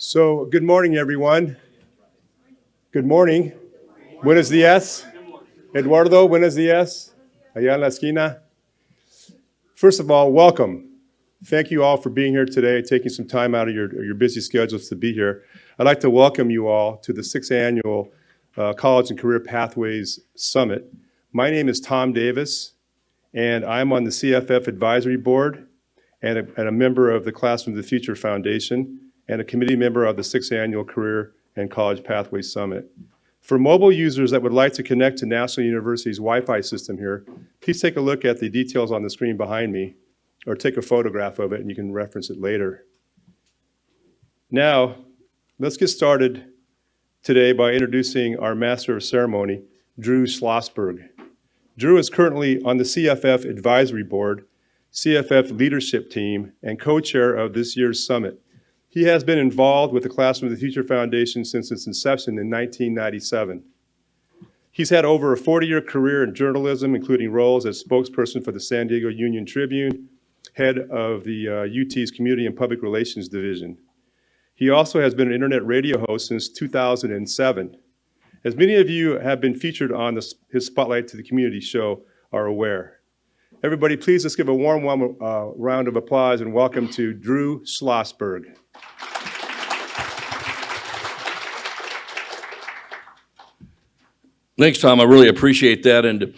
So, good morning, everyone. Good morning. Buenos días. Eduardo, buenos días. Allá en la esquina. First of all, welcome. Thank you all for being here today, taking some time out of your busy schedules to be here. I'd like to welcome you all to the 6th Annual College and Career Pathways Summit. My name is Tom Davis, and I'm on the CFF Advisory Board and a member of the Classroom of the Future Foundation and a committee member of the 6th Annual Career and College Pathways Summit. For mobile users that would like to connect to National University's Wi-Fi system here, please take a look at the details on the screen behind me, or take a photograph of it and you can reference it later. Now, let's get started today by introducing our Master of Ceremony, Drew Schlossberg. Drew is currently on the CFF Advisory Board, CFF Leadership Team, and co-chair of this year's summit. He has been involved with the Classroom of the Future Foundation since its inception in 1997. He's had over a 40-year career in journalism, including roles as spokesperson for the San Diego Union Tribune, head of the UT's Community and Public Relations Division. He also has been an internet radio host since 2007. As many of you have been featured on his Spotlight to the Community show are aware. Everybody, please let's give a warm round of applause and welcome to Drew Schlossberg. Thanks, Tom. I really appreciate that. And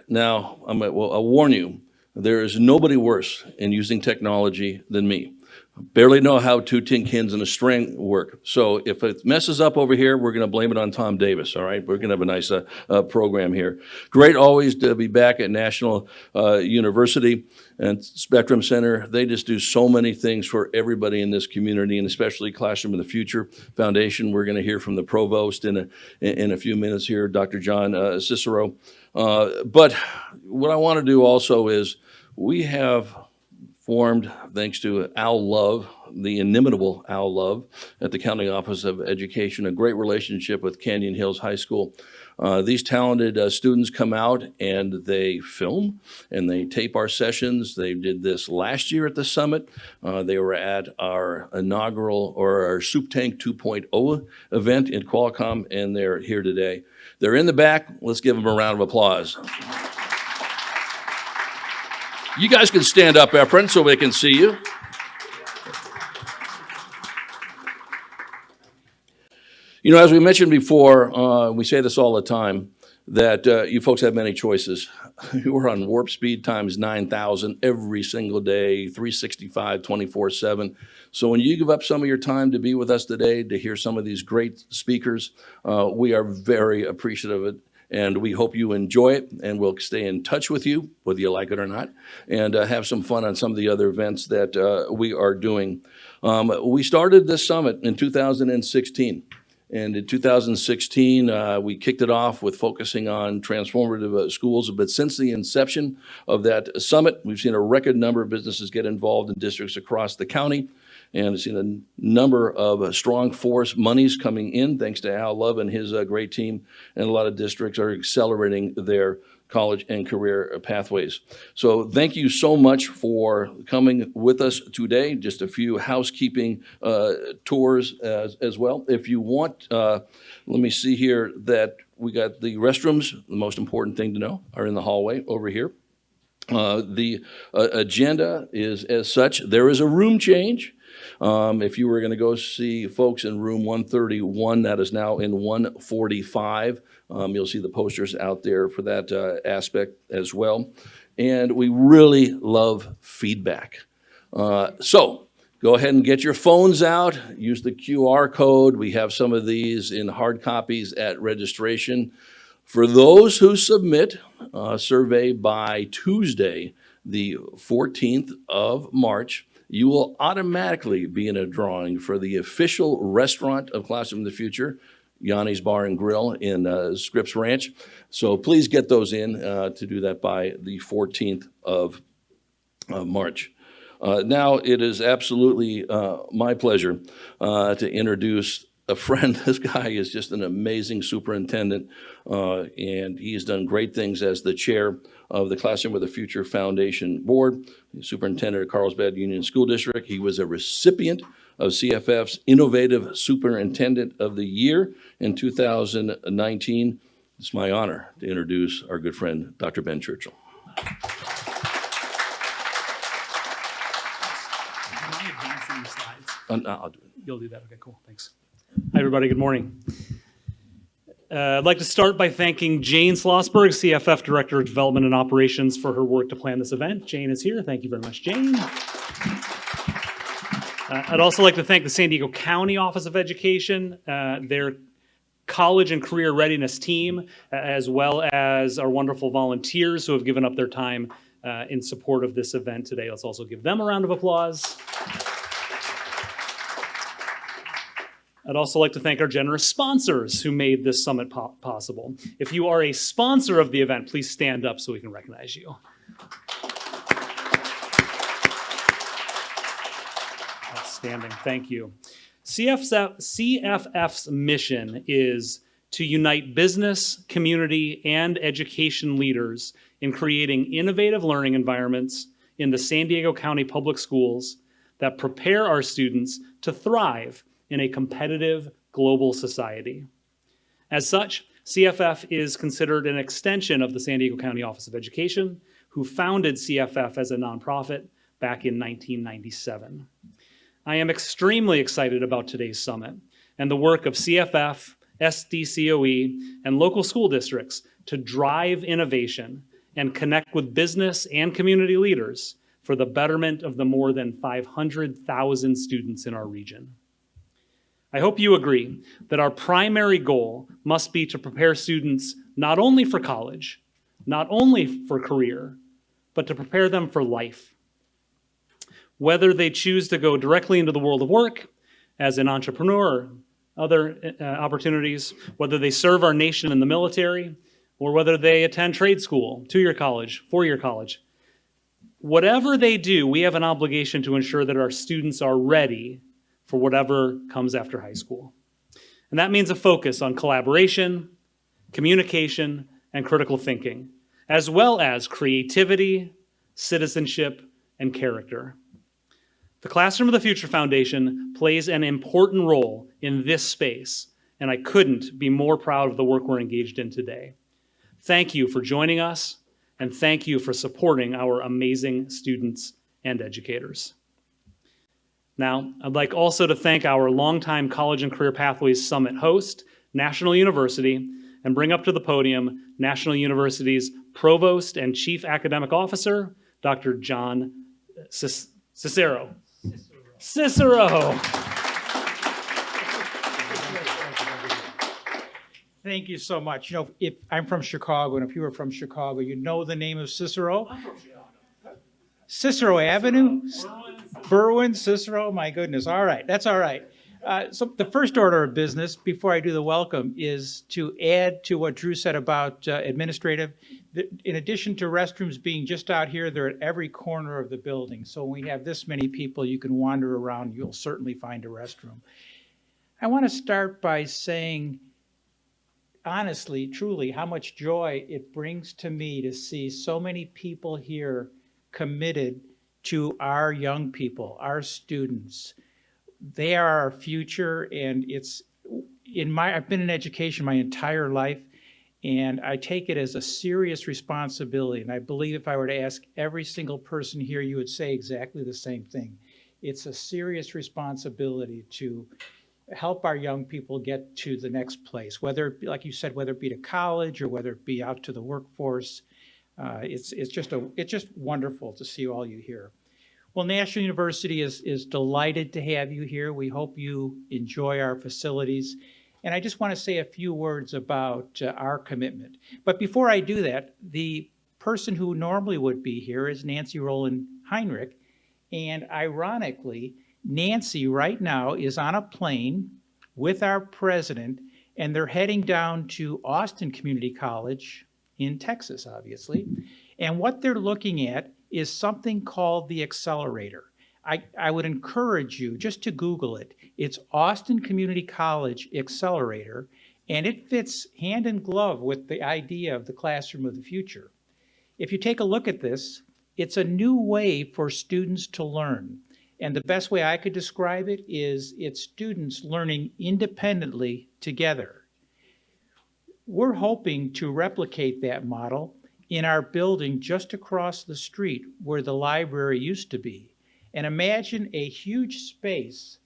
now I'll warn you, there is nobody worse in using technology than me. Barely know how two tin cans and a string work. So if it messes up over here, we're going to blame it on Tom Davis, all right? We're going to have a nice program here. Great always to be back at National University and Spectrum Center. They just do so many things for everybody in this community, and especially Classroom of the Future Foundation. We're going to hear from the provost in a few minutes here, Dr. John Cicero. But what I want to do also is we have formed, thanks to Al Love, the inimitable Al Love, at the County Office of Education, a great relationship with Canyon Hills High School. These talented students come out and they film and they tape our sessions. They did this last year at the summit. They were at our inaugural, or our Soup Tank 2.0 event in Qualcomm, and they're here today. They're in the back. Let's give them a round of applause. You guys can stand up, Efren, so they can see you. You know, as we mentioned before, we say this all the time, that you folks have many choices. We're on warp speed times 9,000 every single day, 365, 24/7. So when you give up some of your time to be with us today, to hear some of these great speakers, we are very appreciative of it. And we hope you enjoy it, and we'll stay in touch with you, whether you like it or not, and have some fun on some of the other events that we are doing. We started this summit in 2016. And in 2016, we kicked it off with focusing on transformative schools. But since the inception of that summit, we've seen a record number of businesses get involved in districts across the county. And I've seen a number of strong force monies coming in, thanks to Al Love and his great team. And a lot of districts are accelerating their college and career pathways. So thank you so much for coming with us today. Just a few housekeeping tours as well. If you want, let me see here that we got the restrooms. The most important thing to know are in the hallway over here. The agenda is as such. There is a room change. If you were going to go see folks in room 131, that is now in 145. You'll see the posters out there for that aspect as well. And we really love feedback. So go ahead and get your phones out. Use the QR code. We have some of these in hard copies at registration. For those who submit a survey by Tuesday, the 14th of March, you will automatically be in a drawing for the official restaurant of Classroom of the Future, Yanni's Bar and Grill in Scripps Ranch. So please get those in to do that by the 14th of March. Now it is absolutely my pleasure to introduce a friend. This guy is just an amazing superintendent, and he has done great things as the chair of the Classroom of the Future Foundation Board, superintendent of Carlsbad Union School District. He was a recipient of CFF's Innovative Superintendent of the Year in 2019. It's my honor to introduce our good friend, Dr. Ben Churchill. Am I advancing the slides? No, I'll do it. You'll do that? Okay, cool. Thanks. Hi, everybody. Good morning. I'd like to start by thanking Jane Schlossberg, CFF Director of Development and Operations, for her work to plan this event. Jane is here. Thank you very much, Jane. I'd also like to thank the San Diego County Office of Education, their college and career readiness team, as well as our wonderful volunteers who have given up their time in support of this event today. Let's also give them a round of applause. I'd also like to thank our generous sponsors who made this summit possible. If you are a sponsor of the event, please stand up so we can recognize you. Outstanding, thank you. CFF's mission is to unite business, community, and education leaders in creating innovative learning environments in the San Diego County Public Schools that prepare our students to thrive in a competitive global society. As such, CFF is considered an extension of the San Diego County Office of Education, who founded CFF as a nonprofit back in 1997. I am extremely excited about today's summit and the work of CFF, SDCOE, and local school districts to drive innovation and connect with business and community leaders for the betterment of the more than 500,000 students in our region. I hope you agree that our primary goal must be to prepare students not only for college, not only for career, but to prepare them for life. Whether they choose to go directly into the world of work as an entrepreneur or other opportunities, whether they serve our nation in the military, or whether they attend trade school, 2-year college, 4-year college. Whatever they do, we have an obligation to ensure that our students are ready for whatever comes after high school. And that means a focus on collaboration, communication, and critical thinking, as well as creativity, citizenship, and character. The Classroom of the Future Foundation plays an important role in this space, and I couldn't be more proud of the work we're engaged in today. Thank you for joining us, and thank you for supporting our amazing students and educators. Now, I'd like also to thank our longtime College and Career Pathways Summit host, National University, and bring up to the podium National University's Provost and Chief Academic Officer, Dr. John Cicero. Thank you so much. You know, if I'm from Chicago, and if you were from Chicago, you know the name of Cicero. I'm from Chicago. Cicero Avenue? Berwyn, Cicero, my goodness. All right, that's all right. So the first order of business, before I do the welcome, is to add to what Drew said about administrative. In addition to restrooms being just out here, they're at every corner of the building. So when we have this many people, you can wander around. You'll certainly find a restroom. I want to start by saying, honestly, truly, how much joy it brings to me to see so many people here committed to our young people, our students. They are our future, and I've been in education my entire life, and I take it as a serious responsibility. And I believe if I were to ask every single person here, you would say exactly the same thing. It's a serious responsibility to help our young people get to the next place, whether, like you said, whether it be to college or whether it be out to the workforce. It's just wonderful to see all you here. Well, National University is delighted to have you here. We hope you enjoy our facilities. And I just want to say a few words about our commitment. But before I do that, the person who normally would be here is Nancy Rowland Heinrich. And ironically, Nancy right now is on a plane with our president, and they're heading down to Austin Community College in Texas, obviously. And what they're looking at is something called the Accelerator. I would encourage you just to Google it. It's Austin Community College Accelerator, and it fits hand in glove with the idea of the classroom of the future. If you take a look at this, it's a new way for students to learn. And the best way I could describe it is it's students learning independently together. We're hoping to replicate that model in our building just across the street where the library used to be. And imagine a huge space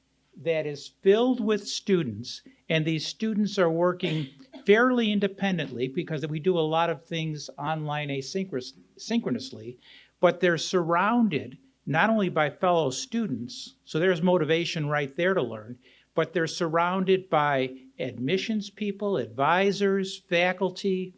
that is filled with students, and these students are working fairly independently because we do a lot of things online asynchronously, but they're surrounded not only by fellow students, so there's motivation right there to learn, but they're surrounded by admissions people, advisors, faculty,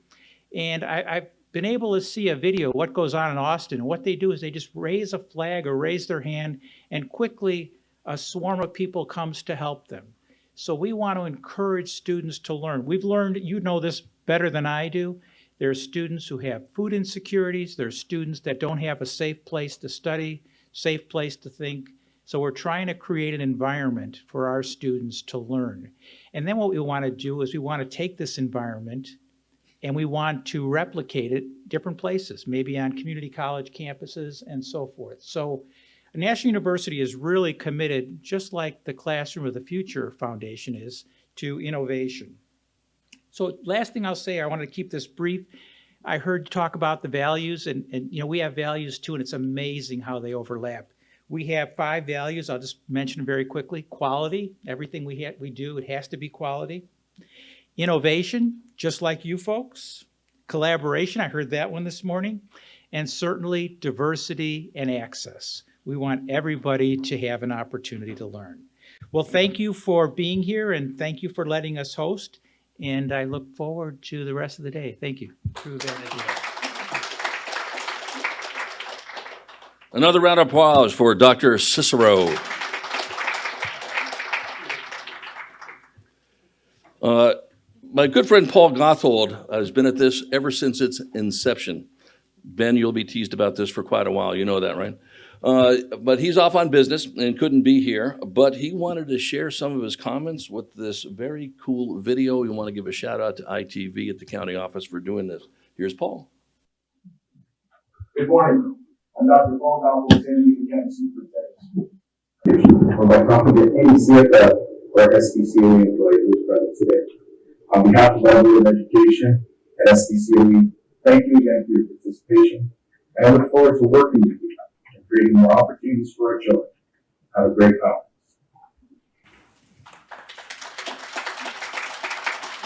and I've been able to see a video of what goes on in Austin. And what they do is they just raise a flag or raise their hand, and quickly a swarm of people comes to help them. So we want to encourage students to learn. We've learned, you know this better than I do, there's students who have food insecurities, there's students that don't have a safe place to study, safe place to think. So we're trying to create an environment for our students to learn. And then what we want to do is we want to take this environment and we want to replicate it different places, maybe on community college campuses and so forth. So National University is really committed, just like the Classroom of the Future Foundation is, to innovation. So last thing I'll say, I wanted to keep this brief. I heard you talk about the values, and you know, we have values too, and it's amazing how they overlap. We have 5 values. I'll just mention them very quickly. Quality, everything we do, it has to be quality. Innovation, just like you folks. Collaboration, I heard that one this morning. And certainly diversity and access. We want everybody to have an opportunity to learn. Well, thank you for being here, and thank you for letting us host. And I look forward to the rest of the day. Thank you. Another round of applause for Dr. Cicero. My good friend Paul Gothold has been at this ever since its inception. Ben, you'll be teased about this for quite a while. You know that, right? But he's off on business and couldn't be here, but he wanted to share some of his comments with this very cool video. We want to give a shout out to ITV at the county office for doing this. Here's Paul. Good morning. I'm Dr. Paul Gothold, San Diego County Superintendents. On my company, any CFF or SDCOE employee who is present today. On behalf of our Board of Education and SDCOE, thank you again for your participation, and I look forward to working with you and creating more opportunities for our children. Have a great conference.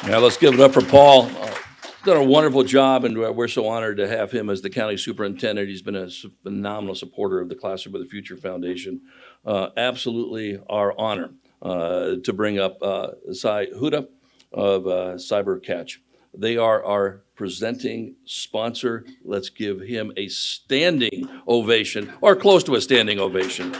Yeah, let's give it up for Paul. Done a wonderful job, and we're so honored to have him as the county superintendent. He's been a phenomenal supporter of the Classroom of the Future Foundation. Absolutely our honor to bring up Sai Huda of CyberCatch. They are our presenting sponsor. Let's give him a standing ovation, or close to a standing ovation.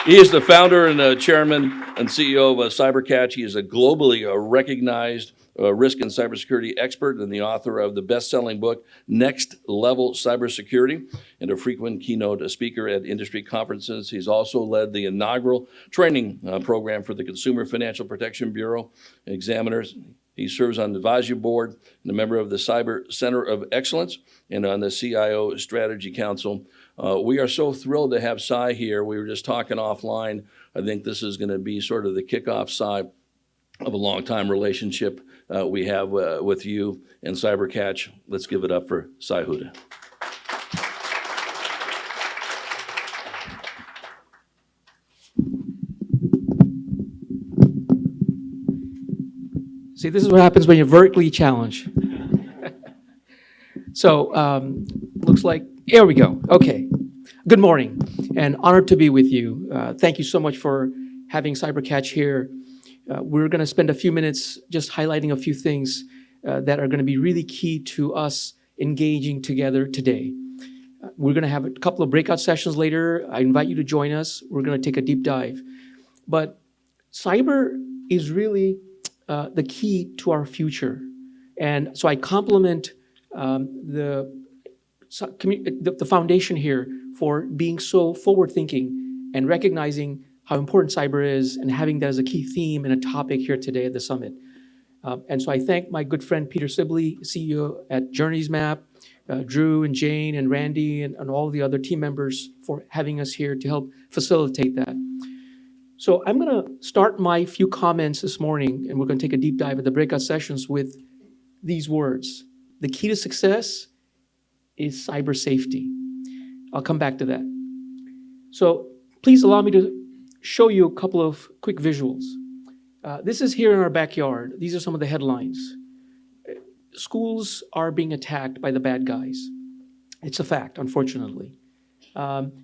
He is the founder and chairman and CEO of CyberCatch. He is a globally recognized risk and cybersecurity expert and the author of the best-selling book, Next Level Cybersecurity, and a frequent keynote speaker at industry conferences. He's also led the inaugural training program for the Consumer Financial Protection Bureau examiners. He serves on the advisory board and a member of the Cyber Center of Excellence and on the CIO Strategy Council. We are so thrilled to have Sai here. We were just talking offline. I think this is going to be sort of the kickoff, Sai, of a long-time relationship we have with you and CyberCatch. Let's give it up for Sai Huda. See, this is what happens when you're vertically challenged. So, looks like, here we go. Okay. Good morning, and honored to be with you. Thank you so much for having CyberCatch here. We're going to spend a few minutes just highlighting a few things that are going to be really key to us engaging together today. We're going to have a couple of breakout sessions later. I invite you to join us. We're going to take a deep dive. But cyber is really the key to our future. And so I compliment the foundation here for being so forward-thinking and recognizing how important cyber is and having that as a key theme and a topic here today at the summit. And so I thank my good friend Peter Sibley, CEO at Journeys Map, Drew and Jane and Randy and all the other team members for having us here to help facilitate that. So I'm going to start my few comments this morning, and we're going to take a deep dive at the breakout sessions with these words. The key to success is cyber safety. I'll come back to that. So please allow me to show you a couple of quick visuals. This is here in our backyard. These are some of the headlines. Schools are being attacked by the bad guys. It's a fact, unfortunately.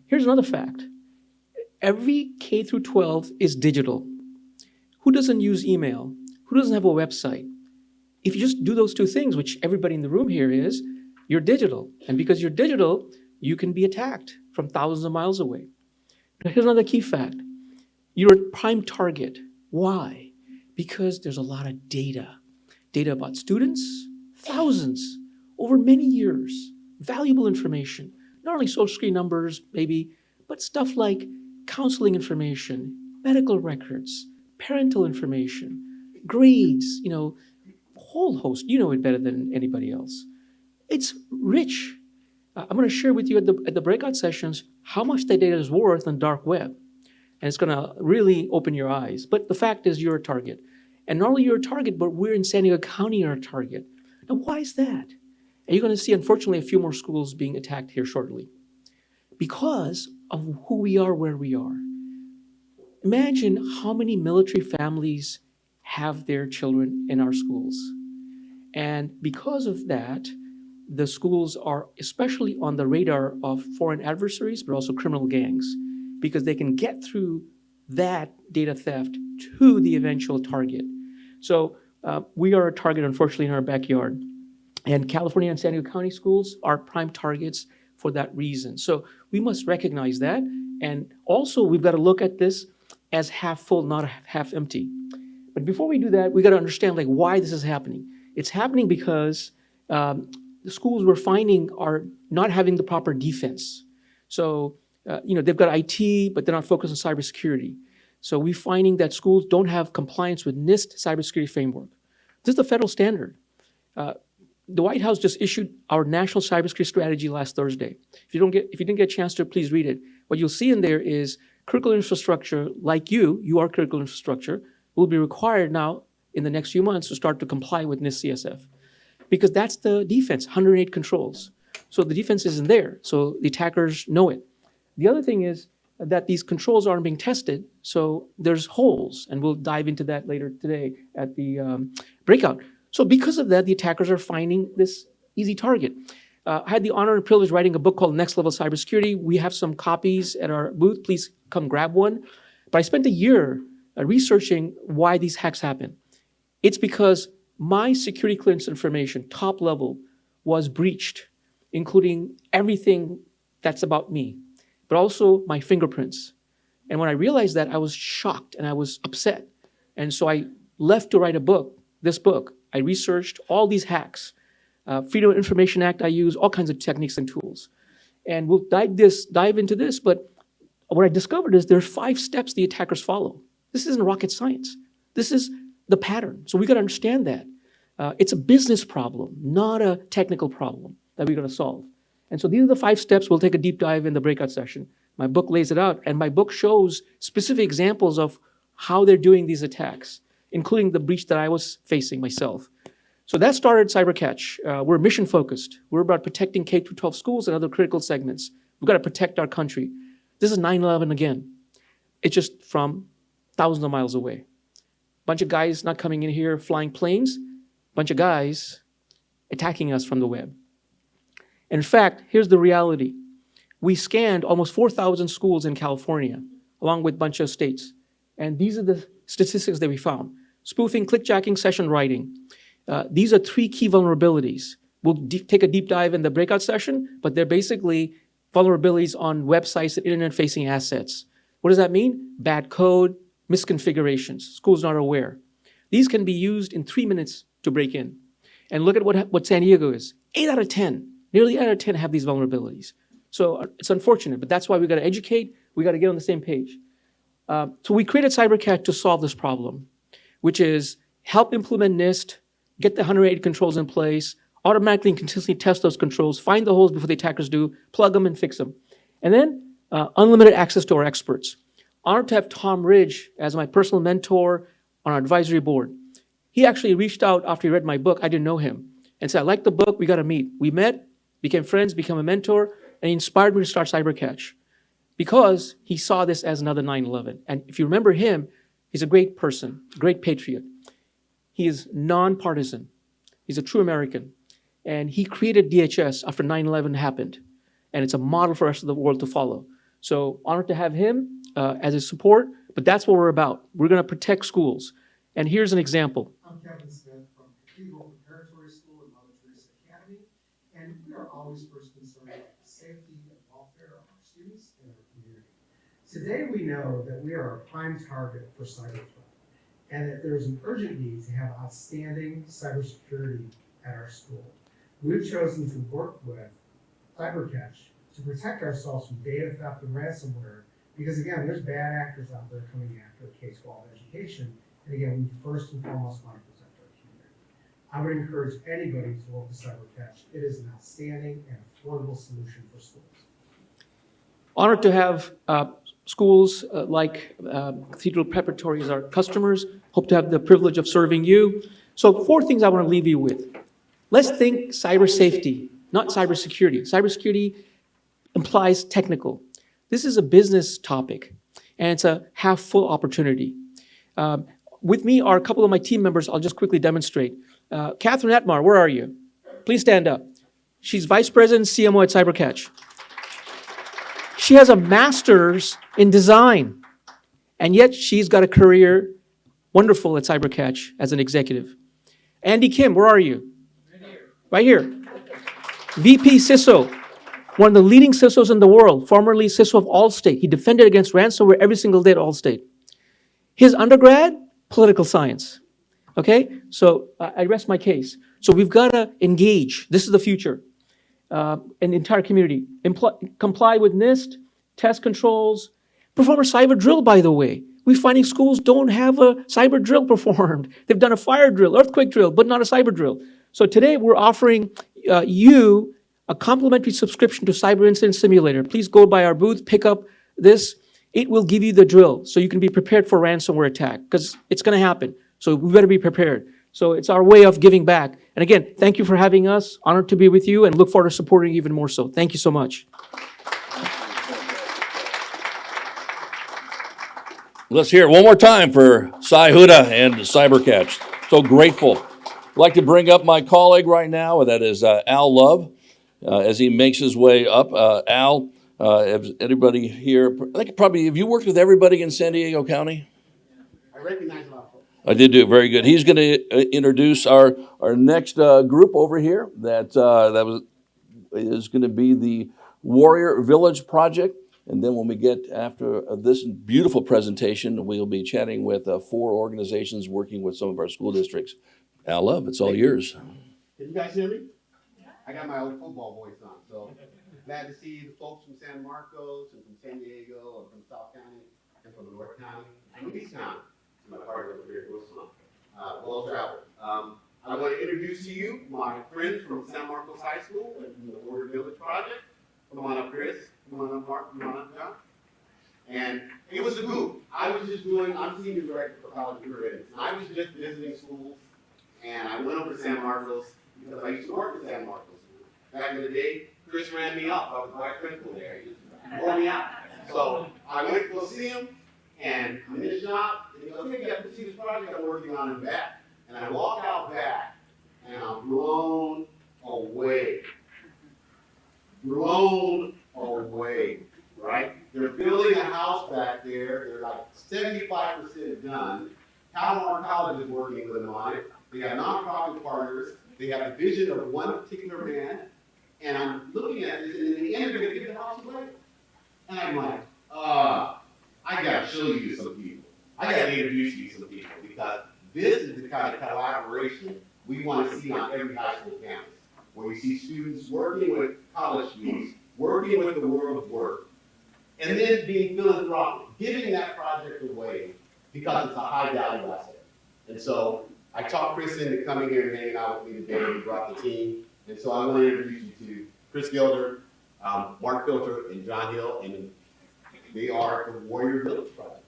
Here's another fact. Every K through 12 is digital. Who doesn't use email? Who doesn't have a website? If you just do those two things, which everybody in the room here is, you're digital. And because you're digital, you can be attacked from thousands of miles away. Now, here's another key fact. You're a prime target. Why? Because there's a lot of data. Data about students, thousands, over many years. Valuable information. Not only social security numbers, maybe, but stuff like counseling information, medical records, parental information, grades, whole host. You know it better than anybody else. It's rich. I'm going to share with you at the breakout sessions how much that data is worth on the dark web. And it's going to really open your eyes. But the fact is you're a target. And not only you're a target, but we're in San Diego County are a target. Now, why is that? And you're going to see, unfortunately, a few more schools being attacked here shortly. Because of who we are, where we are. Imagine how many military families have their children in our schools. And because of that, the schools are especially on the radar of foreign adversaries, but also criminal gangs, because they can get through that data theft to the eventual target. So we are a target, unfortunately, in our backyard. And California and San Diego County schools are prime targets for that reason. So we must recognize that. And also, we've got to look at this as half full, not half empty. But before we do that, we got to understand why this is happening. It's happening because the schools we're finding are not having the proper defense. So, they've got IT, but they're not focused on cybersecurity. So we're finding that schools don't have compliance with NIST cybersecurity framework. This is the federal standard. The White House just issued our national cybersecurity strategy last Thursday. If you didn't get a chance to, please read it. What you'll see in there is critical infrastructure, like you are critical infrastructure, will be required now in the next few months to start to comply with NIST CFF. Because that's the defense, 108 controls. So the defense isn't there, so the attackers know it. The other thing is that these controls aren't being tested, so there's holes, and we'll dive into that later today at the breakout. So because of that, the attackers are finding this easy target. I had the honor and privilege writing a book called Next Level Cybersecurity. We have some copies at our booth. Please come grab one. But I spent a year researching why these hacks happen. It's because my security clearance information, top level, was breached, including everything that's about me, but also my fingerprints. And when I realized that, I was shocked and I was upset. And so I left to write this book. I researched all these hacks. Freedom of Information Act I use, all kinds of techniques and tools. And we'll dive into this, but what I discovered is there's 5 steps the attackers follow. This isn't rocket science. This is the pattern. So we got to understand that. It's a business problem, not a technical problem that we got to solve. And so these are the 5 steps. We'll take a deep dive in the breakout session. My book lays it out, and my book shows specific examples of how they're doing these attacks, including the breach that I was facing myself. So that started CyberCatch. We're mission focused. We're about protecting K-12 schools and other critical segments. We've got to protect our country. This is 9/11 again. It's just from thousands of miles away. Bunch of guys not coming in here flying planes, bunch of guys attacking us from the web. In fact, here's the reality. We scanned almost 4,000 schools in California, along with a bunch of states. And these are the statistics that we found. Spoofing, clickjacking, session writing. These are 3 key vulnerabilities. We'll take a deep dive in the breakout session, but they're basically vulnerabilities on websites and internet-facing assets. What does that mean? Bad code, misconfigurations. Schools not aware. These can be used in 3 minutes to break in. And look at what San Diego is. 8 out of 10. Nearly 8 out of 10 have these vulnerabilities. So it's unfortunate, but that's why we got to educate. We got to get on the same page. So we created CyberCatch to solve this problem, which is help implement NIST, get the 180 controls in place, automatically and consistently test those controls, find the holes before the attackers do, plug them and fix them. And then unlimited access to our experts. Honored to have Tom Ridge as my personal mentor on our advisory board. He actually reached out after he read my book. I didn't know him. And said, I like the book, we got to meet. We met, became friends, became a mentor, and he inspired me to start CyberCatch because he saw this as another 9/11. And if you remember him, he's a great person, a great patriot. He is nonpartisan. He's a true American. And he created DHS after 9/11 happened. And it's a model for the rest of the world to follow. So honored to have him as a support, but that's what we're about. We're going to protect schools. And here's an example. I'm Kevin Smith from Cathedral Preparatory School and Mother Teresa Academy, and we are always first concerned with the safety and welfare of our students and our community. Today we know that we are a prime target for cyber threat, and that there's an urgent need to have outstanding cybersecurity at our school. We've chosen to work with CyberCatch to protect ourselves from data theft and ransomware, because again, there's bad actors out there coming after K-12 education, and again, we first and foremost want to protect our community. I would encourage anybody to work with CyberCatch. It is an outstanding and affordable solution for schools. Honored to have schools like Cathedral Preparatory as our customers. Hope to have the privilege of serving you. So 4 things I want to leave you with. Let's think cyber safety, not cybersecurity. Cybersecurity implies technical. This is a business topic, and it's a half-full opportunity. With me are a couple of my team members. I'll just quickly demonstrate. Catherine Atmar, where are you? Please stand up. She's Vice President CMO at CyberCatch. She has a master's in design, and yet she's got a career wonderful at CyberCatch as an executive. Andy Kim, where are you? Right here. VP CISO, one of the leading CISOs in the world, formerly CISO of Allstate. He defended against ransomware every single day at Allstate. His undergrad, political science. Okay, so I rest my case. So we've got to engage. This is the future. And the entire community. Comply with NIST, test controls, perform a cyber drill, by the way. We're finding schools don't have a cyber drill performed. They've done a fire drill, earthquake drill, but not a cyber drill. So today we're offering you a complimentary subscription to Cyber Incident Simulator. Please go by our booth, pick up this. It will give you the drill so you can be prepared for ransomware attack because it's going to happen. So we better be prepared. So it's our way of giving back. And again, thank you for having us. Honored to be with you and look forward to supporting you even more so. Thank you so much. Let's hear it one more time for Cy Huda and CyberCatch. So grateful. I'd like to bring up my colleague right now, that is Al Love, as he makes his way up. Al, has anybody here, I think probably, have you worked with everybody in San Diego County? I recognize a lot of folks. I did do it very good. He's going to introduce our next group over here is going to be the Warrior Village Project. And then when we get after this beautiful presentation, we'll be chatting with 4 organizations working with some of our school districts. Al Love, it's all yours. Can you guys hear me? I got my old football voice on, so glad to see the folks from San Marcos and from San Diego and from South County and from North County and from East County. My partner over here, well traveled. I want to introduce to you my friends from San Marcos High School and from the Warrior Village Project. Come on up, Chris. Come on up, Mark. Come on up, John. And it was a group. I'm senior director for college career, and I was just visiting schools, and I went over to San Marcos because I used to work at San Marcos. Back in the day, Chris ran me off. I was vice principal there. He just wore me out. So I went to go see him, and I'm in the shop, and he goes, hey, you have to see this project I'm working on in back. And I walk out back, and I'm blown away. Blown away, right? They're building a house back there. They're like 75% done. Calamar College is working with them on it. They got nonprofit partners. They got a vision of one particular man. And I'm looking at this, and in the end, they're going to give the house away. And I'm like, I got to show you some people. I got to introduce you to some people because this is the kind of collaboration we want to see on every high school campus, where we see students working with college students, working with the world of work, and then being philanthropic, giving that project away because it's a high value asset. And so I talked Chris into coming here and hanging out with me today. He brought the team. And so I want to introduce you to Chris Gilder, Mark Filter, and John Hill, and they are the Warrior Village Project.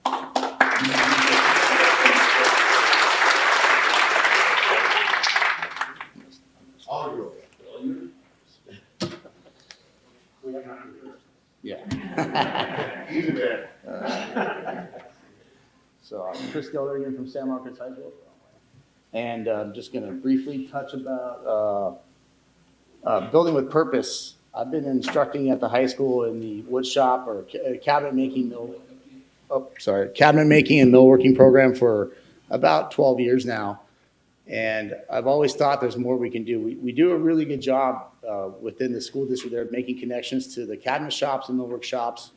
All yours. Yeah. Even better. So I'm Chris Gilder again from San Marcos High School. And I'm just going to briefly touch about building with purpose. I've been instructing at the high school in the wood shop or cabinet making cabinet making and millworking program for about 12 years now. And I've always thought there's more we can do. We do a really good job within the school district there making connections to the cabinet shops and millwork shops.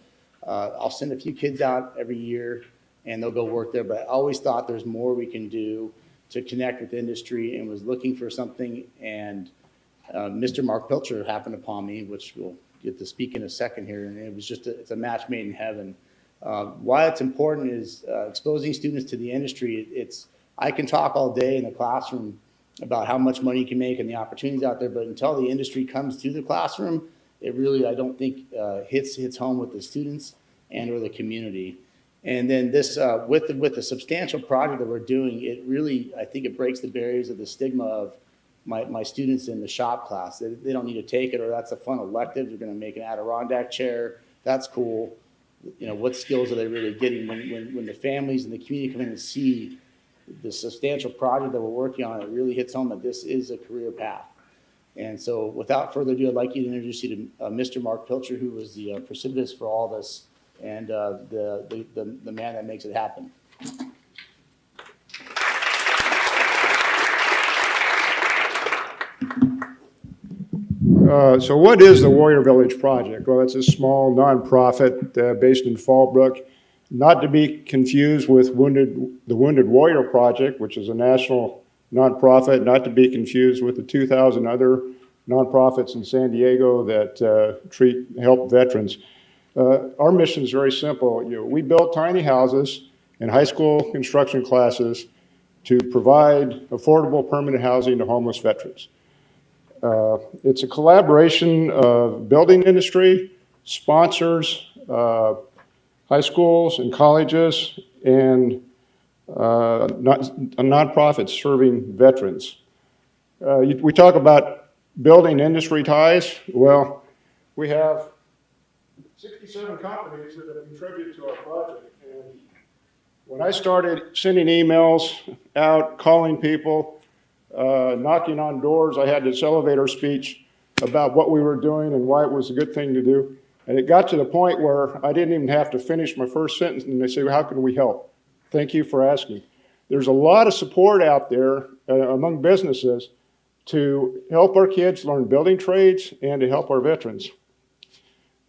I'll send a few kids out every year and they'll go work there, but I always thought there's more we can do to connect with industry and was looking for something. And Mr. Mark Pilcher happened upon me, which we'll get to speak in a second here. And it was just, it's a match made in heaven. Why it's important is exposing students to the industry. I can talk all day in the classroom about how much money you can make and the opportunities out there, but until the industry comes to the classroom, it really, I don't think, hits home with the students and or the community. And then this, with the substantial project that we're doing, it really, I think it breaks the barriers of the stigma of my students in the shop class. They don't need to take it, or that's a fun elective. They're going to make an Adirondack chair. That's cool. You know, what skills are they really getting when the families and the community come in and see the substantial project that we're working on? It really hits home that this is a career path. And so without further ado, I'd like you to introduce you to Mr. Mark Pilcher, who was the precipitous for all this and the man that makes it happen. So what is the Warrior Village Project? Well, it's a small nonprofit based in Fallbrook, not to be confused with the Wounded Warrior Project, which is a national nonprofit, not to be confused with the 2,000 other nonprofits in San Diego that help veterans. Our mission is very simple. We build tiny houses in high school construction classes to provide affordable permanent housing to homeless veterans. It's a collaboration of building industry, sponsors, high schools and colleges, and nonprofits serving veterans. We talk about building industry ties. Well, we have 67 companies that have contributed to our project. And when I started sending emails out, calling people, knocking on doors, I had this elevator speech about what we were doing and why it was a good thing to do. And it got to the point where I didn't even have to finish my first sentence, and they say, well, how can we help? Thank you for asking. There's a lot of support out there among businesses to help our kids learn building trades and to help our veterans.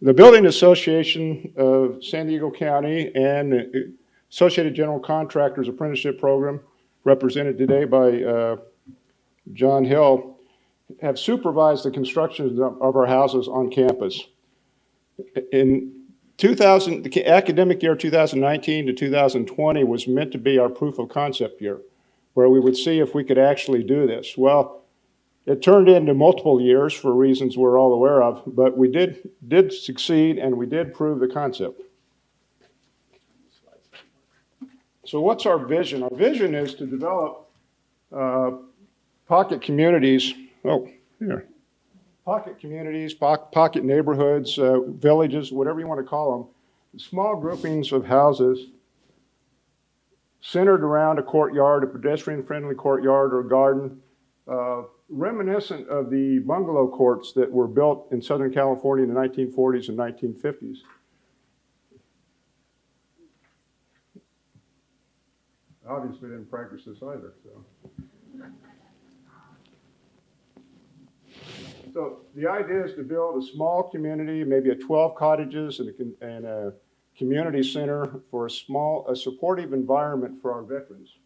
The Building Association of San Diego County and the Associated General Contractors Apprenticeship Program, represented today by John Hill, have supervised the construction of our houses on campus. In the academic year 2019 to 2020 was meant to be our proof of concept year, where we would see if we could actually do this. Well, it turned into multiple years for reasons we're all aware of, but we did succeed and we did prove the concept. So what's our vision? Our vision is to develop pocket communities, pocket communities, pocket neighborhoods, villages, whatever you want to call them, small groupings of houses centered around a courtyard, a pedestrian-friendly courtyard or garden, reminiscent of the bungalow courts that were built in Southern California in the 1940s and 1950s. Obviously didn't practice this either, So the idea is to build a small community, maybe a 12 cottages and a community center for a supportive environment for our veterans.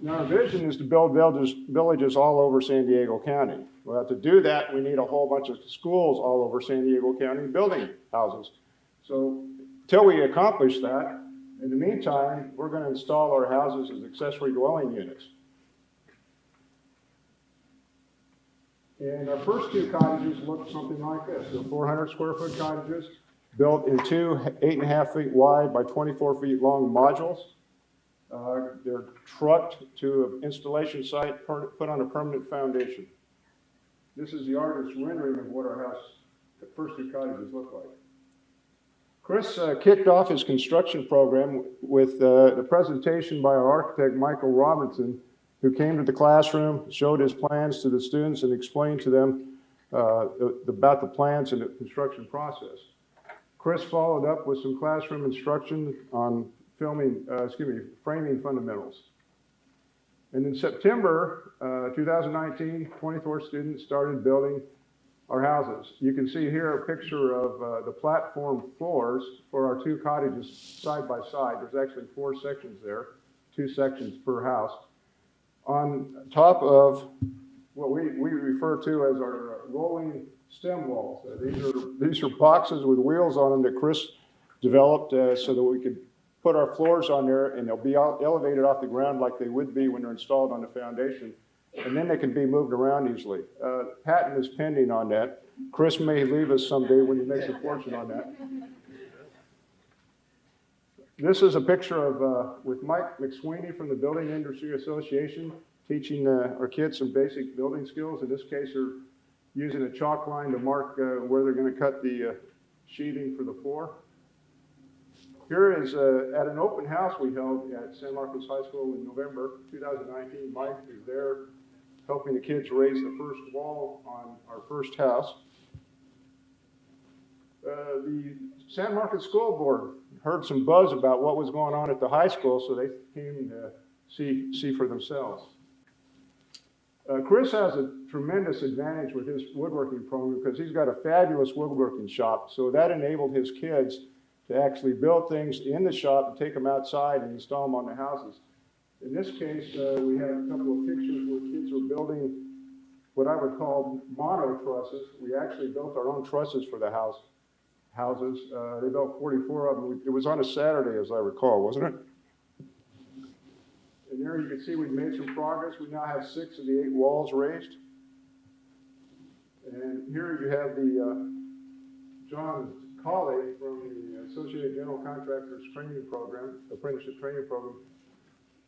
Now our vision is to build villages all over San Diego County. Well, to do that, we need a whole bunch of schools all over San Diego County building houses. So until we accomplish that, In the meantime, we're going to install our houses as accessory dwelling units. And our first two cottages look something like this. They're 400 square foot cottages built in two 8.5 feet wide by 24 feet long modules. They're trucked to an installation site, put on a permanent foundation. This is the artist's rendering of what our house, the first two cottages look like. Chris kicked off his construction program with the presentation by our architect, Michael Robinson, who came to the classroom, showed his plans to the students, and explained to them about the plans and the construction process. Chris followed up with some classroom instruction on framing fundamentals. And in September 2019, 24 students started building our houses. You can see here a picture of the platform floors for our two cottages side by side. There's actually 4 sections there, 2 sections per house. On top of what we refer to as our rolling stem walls. These are boxes with wheels on them that Chris developed so that we could put our floors on there, and they'll be elevated off the ground like they would be when they're installed on the foundation. And then they can be moved around easily. Patent is pending on that. Chris may leave us someday when he makes a fortune on that. This is a picture of with Mike McSweeney from the Building Industry Association, teaching our kids some basic building skills. In this case, they're using a chalk line to mark where they're going to cut the sheathing for the floor. Here is at an open house we held at San Marcos High School in November 2019. Mike is there helping the kids raise the first wall on our first house. The San Marcos School Board heard some buzz about what was going on at the high school, so they came to see for themselves. Chris has a tremendous advantage with his woodworking program because he's got a fabulous woodworking shop, so that enabled his kids to actually build things in the shop and take them outside and install them on the houses. In this case, we have a couple of pictures where kids are building what I would call mono trusses. We actually built our own trusses for the houses. They built 44 of them. It was on a Saturday, as I recall, wasn't it? And there you can see we've made some progress. We now have 6 of the 8 walls raised. And here you have the John Colley from the Associated General Contractors Training Program, Apprenticeship Training Program,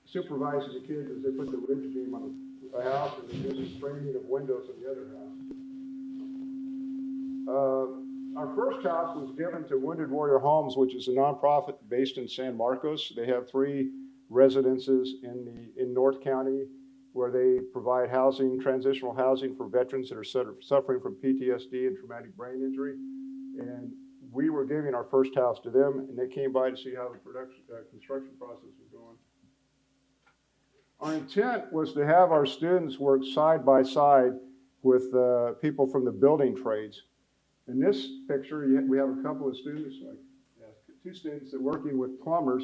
supervising the kids as they put the ridge beam on a house and they do some framing of windows in the other house. Our first house was given to Wounded Warrior Homes, which is a nonprofit based in San Marcos. They have 3 residences in North County where they provide housing, transitional housing for veterans that are suffering from PTSD and traumatic brain injury. And we were giving our first house to them, and they came by to see how the construction process was going. Our intent was to have our students work side by side with people from the building trades. In this picture, we have a couple of students, 2 students that are working with plumbers,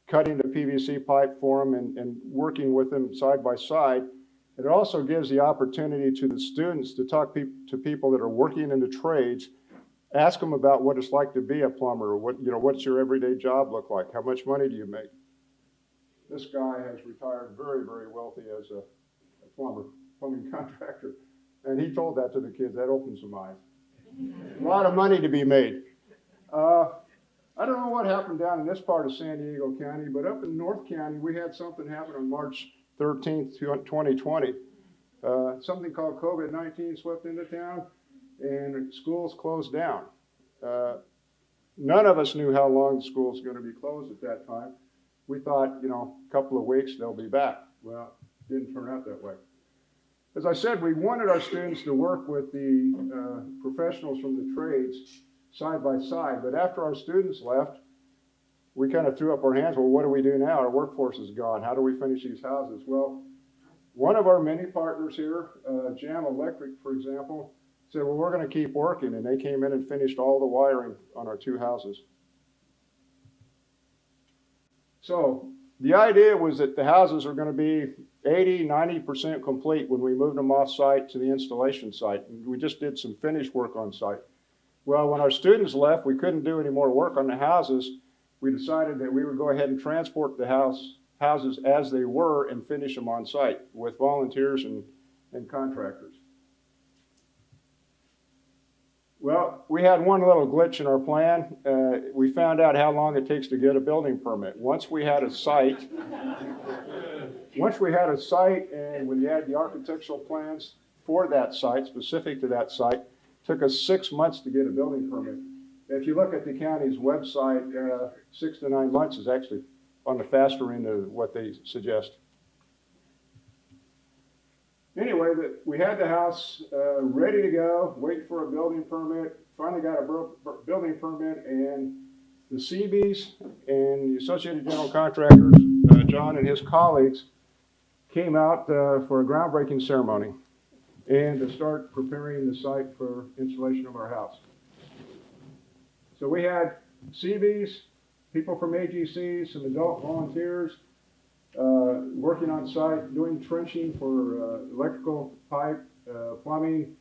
cutting the PVC pipe for them and working with them side by side. It also gives the opportunity to the students to talk to people that are working in the trades, ask them about what it's like to be a plumber, or what's your everyday job look like? How much money do you make? This guy has retired very, very wealthy as a plumbing contractor. And he told that to the kids. That opened some eyes. A lot of money to be made. I don't know what happened down in this part of San Diego County, but up in North County, we had something happen on March 13th, 2020. Something called COVID-19 swept into town, and schools closed down. None of us knew how long the schools were going to be closed at that time. We thought, a couple of weeks, they'll be back. Well, it didn't turn out that way. As I said, we wanted our students to work with the professionals from the trades side by side, but after our students left, we kind of threw up our hands. Well, what do we do now? Our workforce is gone. How do we finish these houses? Well, one of our many partners here, Jam Electric, for example, said, well, we're going to keep working, and they came in and finished all the wiring on our 2 houses. So the idea was that the houses are going to be 80, 90% complete when we moved them off site to the installation site. And we just did some finish work on site. Well, when our students left, we couldn't do any more work on the houses. we decided that we would go ahead and transport the houses as they were and finish them on site with volunteers and contractors. Well, we had one little glitch in our plan. We found out how long it takes to get a building permit. Once we had a site, and when you had the architectural plans for that site, specific to that site, it took us 6 months to get a building permit. If you look at the county's website, 6 to 9 months is actually on the faster end of what they suggest. Anyway, we had the house ready to go, waiting for a building permit. Finally got a building permit, and the Seabees and the Associated General Contractors, John and his colleagues, came out for a groundbreaking ceremony and to start preparing the site for installation of our house. So we had Seabees, people from AGC, some adult volunteers, working on site, doing trenching for electrical pipe, plumbing,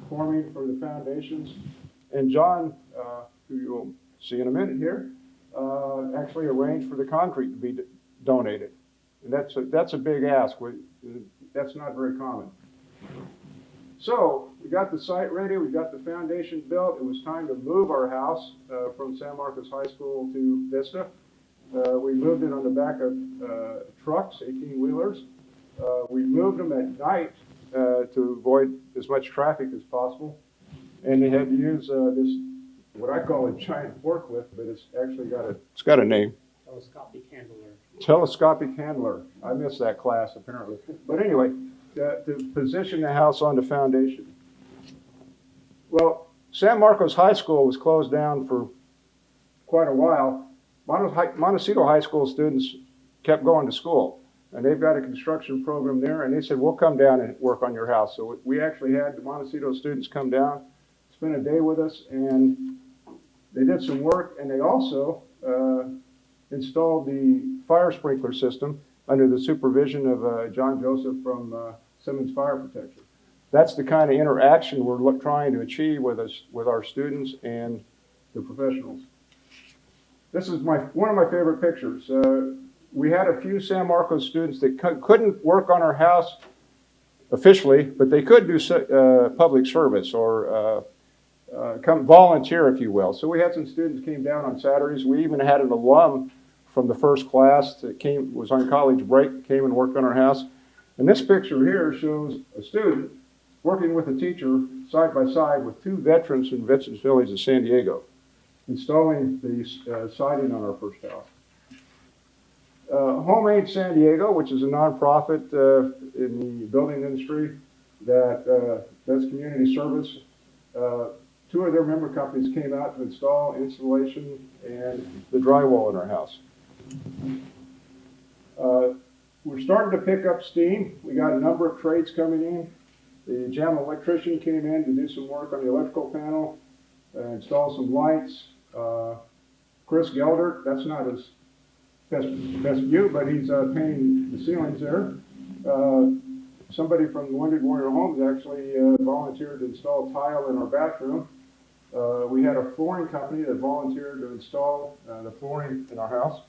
forming for the foundations. And John, who you'll see in a minute here, actually arranged for the concrete to be donated. And that's a big ask. That's not very common. So we got the site ready, we got the foundation built. It was time to move our house from San Marcos High School to Vista. We moved it on the back of trucks, 18-wheelers. We moved them at night to avoid as much traffic as possible. And they had to use this, what I call a giant forklift, but it's actually got a name. Telescopic handler. I missed that class apparently. But anyway, to position the house on the foundation. Well, San Marcos High School was closed down for quite a while. Montecito High School students kept going to school, and they've got a construction program there, and they said, we'll come down and work on your house. So we actually had the Montecito students come down, spend a day with us, and they did some work, and they also installed the fire sprinkler system under the supervision of John Joseph from Simmons Fire Protection. That's the kind of interaction we're trying to achieve with our students and the professionals. This is one of my favorite pictures. We had a few San Marcos students that couldn't work on our house officially, but they could do public service or come volunteer, if you will. So we had some students came down on Saturdays. We even had an alum from the first class that was on college break, came and worked on our house. And this picture here shows a student working with a teacher side by side with two veterans from Veterans Village of San Diego, installing the siding on our first house. Homemade San Diego, which is a nonprofit in the building industry that does community service. Two of their member companies came out to install installation and the drywall in our house. We're starting to pick up steam. We got a number of trades coming in. The jam electrician came in to do some work on the electrical panel, install some lights. Chris Gelder, that's not his best view, but he's painting the ceilings there. Somebody from Wounded Warrior Homes actually volunteered to install tile in our bathroom. We had a flooring company that volunteered to install the flooring in our house.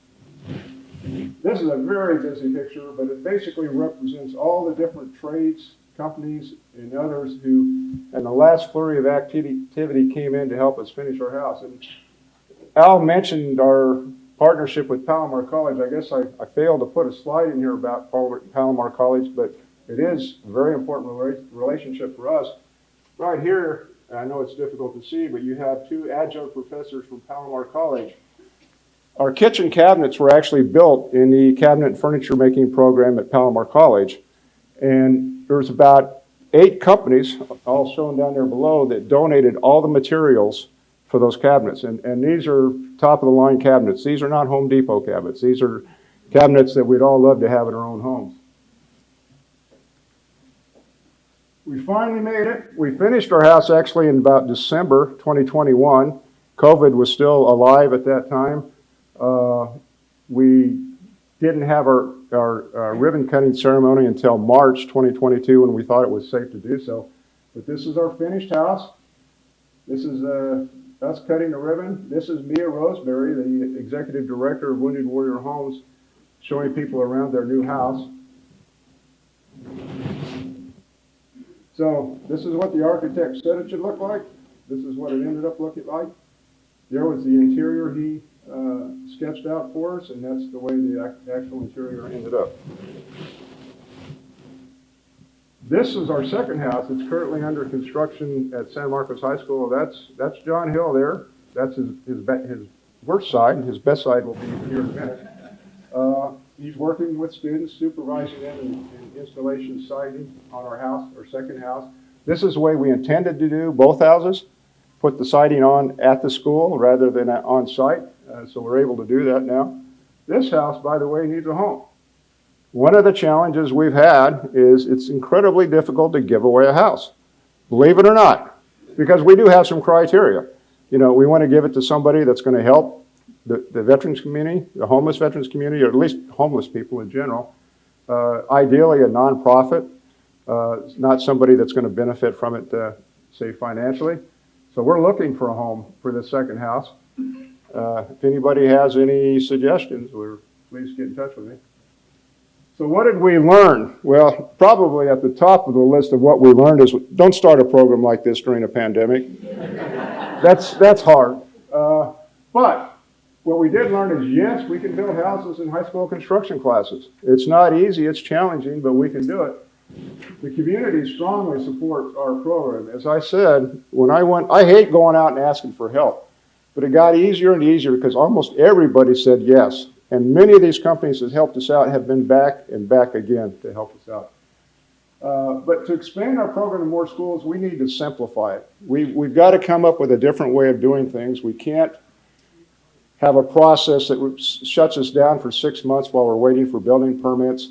This is a very busy picture, but it basically represents all the different trades, companies, and others who, in the last flurry of activity, came in to help us finish our house. And Al mentioned our partnership with Palomar College. I guess I failed to put a slide in here about Palomar College, but it is a very important relationship for us. Right here, I know it's difficult to see, but you have two adjunct professors from Palomar College. Our kitchen cabinets were actually built in the cabinet and furniture making program at Palomar College. And there's about 8 companies, all shown down there below, that donated all the materials for those cabinets. And these are top of the line cabinets. These are not Home Depot cabinets. These are cabinets that we'd all love to have in our own homes. We finally made it. We finished our house actually in about December 2021. COVID was still alive at that time. We didn't have our ribbon cutting ceremony until March 2022 when we thought it was safe to do so. But this is our finished house. This is us cutting the ribbon. This is Mia Roseberry, the Executive Director of Wounded Warrior Homes, showing people around their new house. So this is what the architect said it should look like. This is what it ended up looking like. There was the interior he sketched out for us, and that's the way the actual interior ended up. This is our second house. It's currently under construction at San Marcos High School. That's John Hill there. That's his worst side. His best side will be here in a minute. He's working with students, supervising them in installation siding on our house, our second house. This is the way we intended to do both houses. Put the siding on at the school rather than on site. So we're able to do that now. This house, by the way, needs a home. One of the challenges we've had is it's incredibly difficult to give away a house, believe it or not, because we do have some criteria. You know, we want to give it to somebody that's going to help the veterans community, the homeless veterans community, or at least homeless people in general. Ideally a nonprofit, not somebody that's going to benefit from it, say financially. So we're looking for a home for this second house. If anybody has any suggestions, please get in touch with me. So what did we learn? Well, probably at the top of the list of what we learned is don't start a program like this during a pandemic. That's hard. But what we did learn is, yes, we can build houses in high school construction classes. It's not easy, it's challenging, but we can do it. The community strongly supports our program. As I said, I hate going out and asking for help, but it got easier and easier because almost everybody said yes. And many of these companies that helped us out have been back and back again to help us out. But to expand our program to more schools, we need to simplify it. We've got to come up with a different way of doing things. We can't have a process that shuts us down for 6 months while we're waiting for building permits.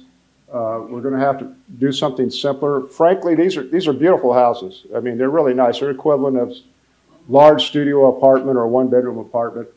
We're going to have to do something simpler. Frankly, these are beautiful houses. I mean, they're really nice. They're equivalent of large studio apartment or one-bedroom apartment.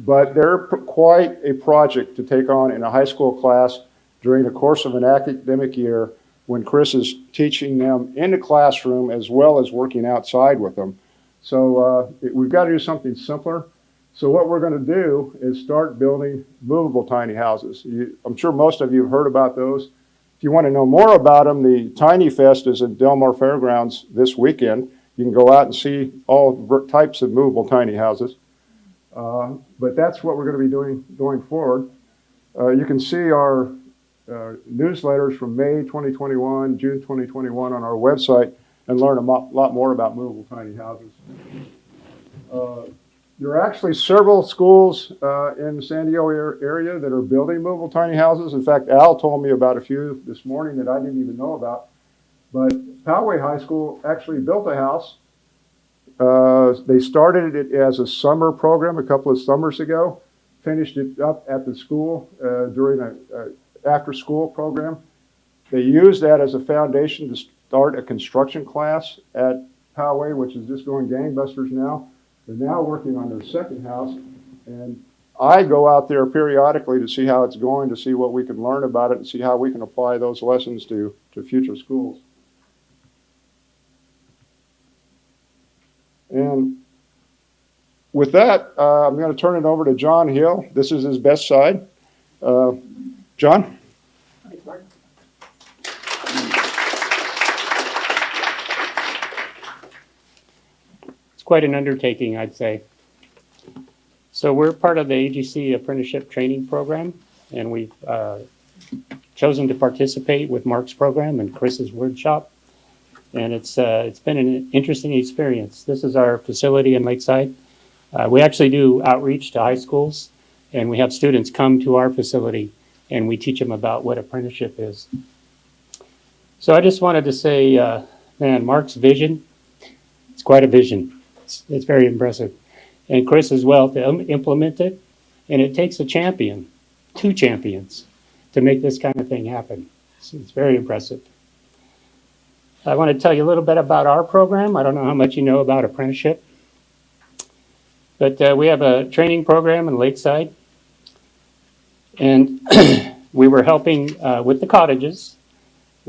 But they're quite a project to take on in a high school class during the course of an academic year when Chris is teaching them in the classroom as well as working outside with them. So we've got to do something simpler. So what we're going to do is start building movable tiny houses. I'm sure most of you have heard about those. If you want to know more about them, the Tiny Fest is at Del Mar Fairgrounds this weekend. You can go out and see all types of movable tiny houses. But that's what we're going to be doing going forward. You can see our newsletters from May 2021, June 2021 on our website and learn a lot more about movable tiny houses. There are actually several schools in the San Diego area that are building movable tiny houses. In fact, Al told me about a few this morning that I didn't even know about. But Poway High School actually built a house. They started it as a summer program a couple of summers ago, finished it up at the school during an after-school program. They used that as a foundation to start a construction class at Poway, which is just going gangbusters now. They're now working on their second house, and I go out there periodically to see how it's going, to see what we can learn about it, and see how we can apply those lessons to future schools. And with that, I'm going to turn it over to John Hill. This is his best side. John? Quite an undertaking, I'd say. So we're part of the AGC Apprenticeship Training Program, and we've chosen to participate with Mark's program and Chris's Wordshop, and it's been an interesting experience. This is our facility in Lakeside. We actually do outreach to high schools, and we have students come to our facility, and we teach them about what apprenticeship is. So I just wanted to say, man, Mark's vision, it's quite a vision. It's very impressive. And Chris as well to implement it. And it takes a champion, 2 champions, to make this kind of thing happen. So it's very impressive. I want to tell you a little bit about our program. I don't know how much you know about apprenticeship. But we have a training program in Lakeside. And we were helping with the cottages.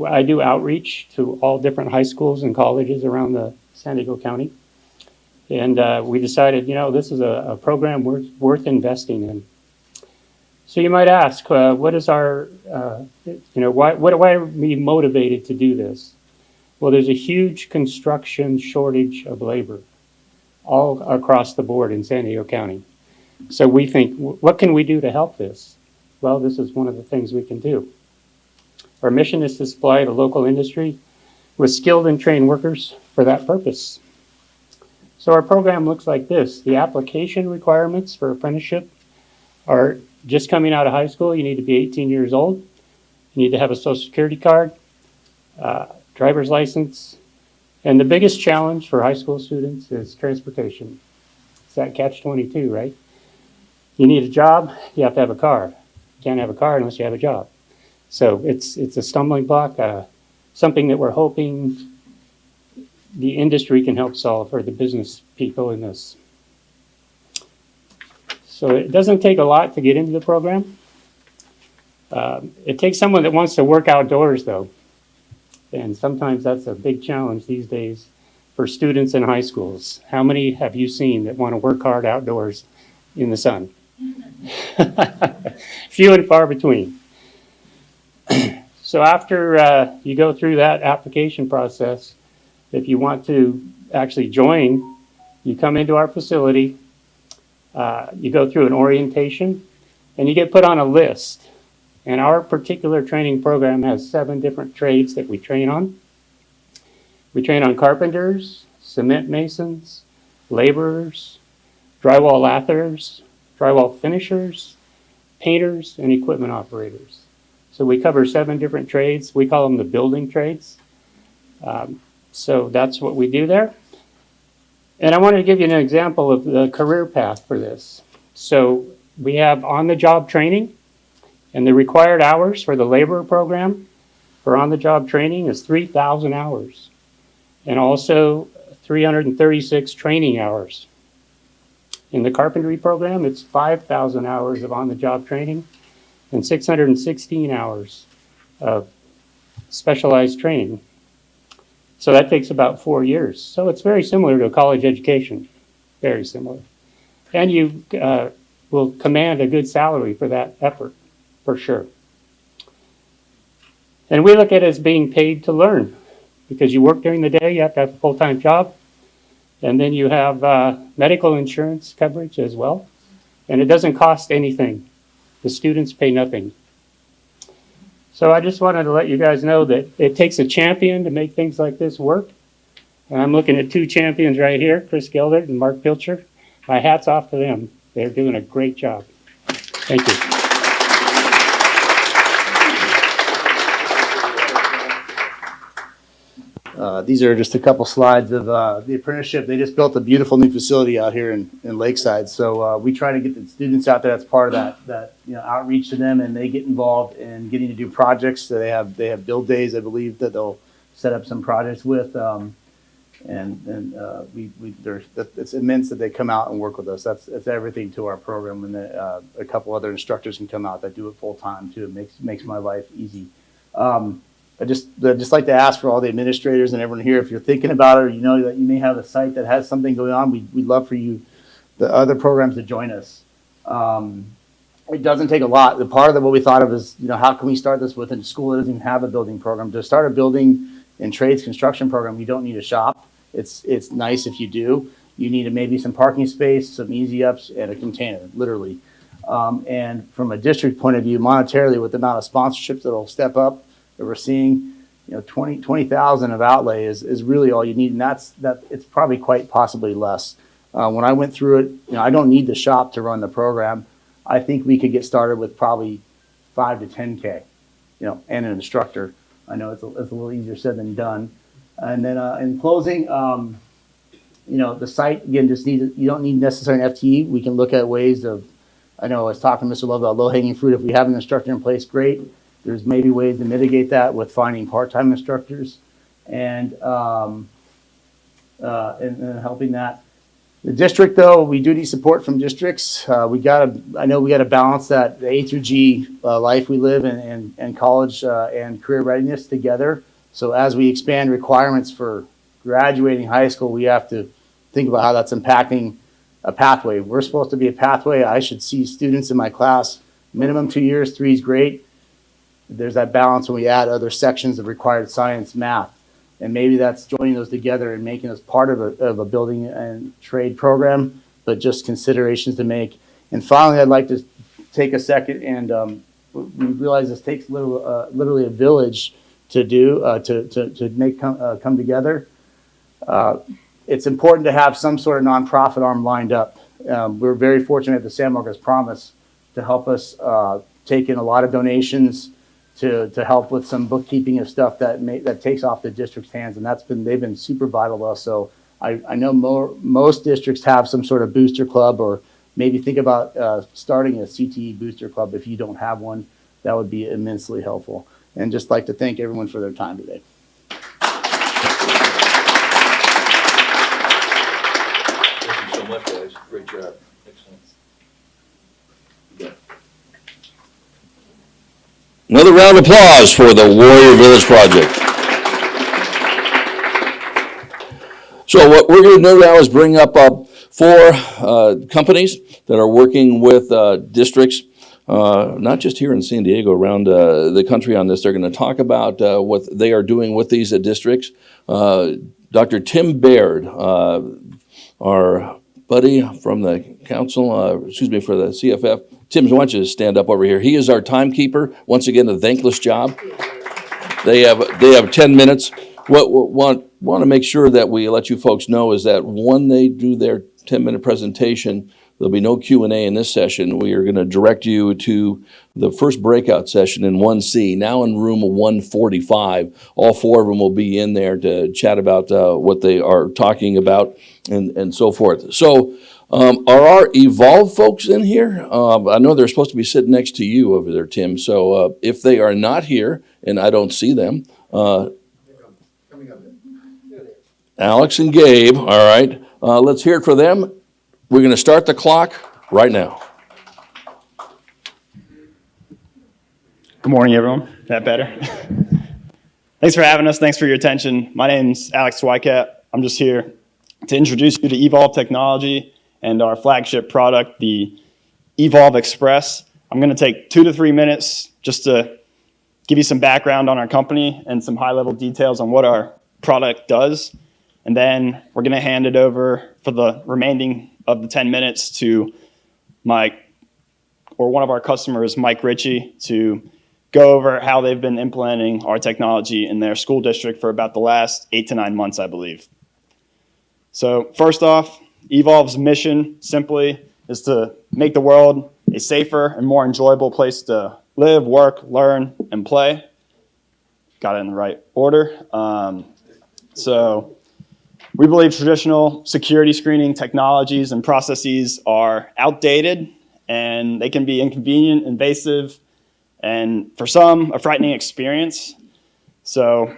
I do outreach to all different high schools and colleges around the San Diego County. And we decided, this is a program worth investing in. So you might ask, what is our, why are we motivated to do this? Well, there's a huge construction shortage of labor all across the board in San Diego County. So we think, what can we do to help this? Well, this is one of the things we can do. Our mission is to supply the local industry with skilled and trained workers for that purpose. So our program looks like this. The application requirements for apprenticeship are just coming out of high school. You need to be 18 years old. You need to have a social security card, driver's license. And the biggest challenge for high school students is transportation. It's that catch-22, right? You need a job, you have to have a car. You can't have a car unless you have a job. So it's a stumbling block, something that we're hoping the industry can help solve, or the business people in this. So it doesn't take a lot to get into the program. It takes someone that wants to work outdoors, though. And sometimes that's a big challenge these days for students in high schools. How many have you seen that want to work hard outdoors in the sun? Few and far between. So after you go through that application process, if you want to actually join, you come into our facility, you go through an orientation, and you get put on a list. And our particular training program has 7 different trades that we train on. We train on carpenters, cement masons, laborers, drywall lathers, drywall finishers, painters, and equipment operators. So we cover 7 different trades. We call them the building trades. So that's what we do there. And I wanted to give you an example of the career path for this. So we have on-the-job training, and the required hours for the laborer program for on-the-job training is 3,000 hours, and also 336 training hours. In the carpentry program, it's 5,000 hours of on-the-job training and 616 hours of specialized training. So that takes about 4 years. So it's very similar to a college education, very similar. And you will command a good salary for that effort, for sure. And we look at it as being paid to learn, because you work during the day, you have to have a full-time job, and then you have medical insurance coverage as well. And it doesn't cost anything. The students pay nothing. So I just wanted to let you guys know that it takes a champion to make things like this work. And I'm looking at 2 champions right here, Chris Gildert and Mark Pilcher. My hat's off to them. They're doing a great job. Thank you. These are just a couple slides of the apprenticeship. They just built a beautiful new facility out here in Lakeside. So we try to get the students out there. That's part of that outreach to them, and they get involved in getting to do projects. So they have build days, I believe, that they'll set up some projects with. It's immense that they come out and work with us. That's everything to our program, and a couple other instructors can come out that do it full time too. It makes my life easy. I'd just like to ask for all the administrators and everyone here, if you're thinking about it, or you know that you may have a site that has something going on, we'd love for you, the other programs, to join us. It doesn't take a lot. The part of what we thought of is, how can we start this within a school that doesn't even have a building program? To start a building and trades construction program, you don't need a shop. It's nice if you do. You need maybe some parking space, some easy ups, and a container, literally. And from a district point of view, monetarily, with the amount of sponsorships that'll step up that we're seeing, 20,000 of outlay is really all you need, and it's probably quite possibly less. When I went through it, I don't need the shop to run the program. I think we could get started with probably 5 to 10K, and an instructor. I know it's a little easier said than done. And then in closing, the site, again, you don't need necessarily an FTE. We can look at ways of, I know I was talking to Mr. Love about low-hanging fruit. If we have an instructor in place, great. There's maybe ways to mitigate that with finding part-time instructors and helping that. The district, though, we do need support from districts. I know we got to balance that, the A through G life we live in, and college and career readiness together. So as we expand requirements for graduating high school, we have to think about how that's impacting a pathway. We're supposed to be a pathway. I should see students in my class, minimum 2 years, 3 is great. There's that balance when we add other sections of required science, math. And maybe that's joining those together and making us part of a building and trade program, but just considerations to make. And finally, I'd like to take a second and we realize this takes literally a village to do, to make come together. It's important to have some sort of nonprofit arm lined up. We're very fortunate at the San Marcos Promise to help us take in a lot of donations to help with some bookkeeping of stuff that takes off the district's hands, and they've been super vital to us. So I know most districts have some sort of booster club, or maybe think about starting a CTE booster club. If you don't have one, that would be immensely helpful. And just like to thank everyone for their time today. Thank you so much, guys. Great job. Excellent. Another round of applause for the Warrior Village Project. So what we're going to do now is bring up 4 companies that are working with districts, not just here in San Diego, around the country on this. They're going to talk about what they are doing with these districts. Dr. Tim Baird, our buddy from the council, for the CFF. Tim, why don't you stand up over here? He is our timekeeper. Once again, a thankless job. They have 10 minutes. What want to make sure that we let you folks know is that when they do their 10-minute presentation, there'll be no Q&A in this session. We are going to direct you to the first breakout session in 1C, now in room 145. All 4 of them will be in there to chat about what they are talking about and so forth. So are our Evolve folks in here? I know they're supposed to be sitting next to you over there, Tim. So if they are not here, and I don't see them, Alex and Gabe, all right. Let's hear it for them. We're going to start the clock right now. Good morning, everyone. That better? Thanks for having us. Thanks for your attention. My name's Alex Wycat. I'm just here to introduce you to Evolve Technology and our flagship product, the Evolve Express. I'm going to take 2 to 3 minutes just to give you some background on our company and some high-level details on what our product does. And then we're going to hand it over for the remaining of the 10 minutes to one of our customers, Mike Ritchie, to go over how they've been implementing our technology in their school district for about the last 8 to 9 months, I believe. So first off, Evolve's mission simply is to make the world a safer and more enjoyable place to live, work, learn, and play. Got it in the right order. So we believe traditional security screening technologies and processes are outdated, and they can be inconvenient, invasive, and for some, a frightening experience. So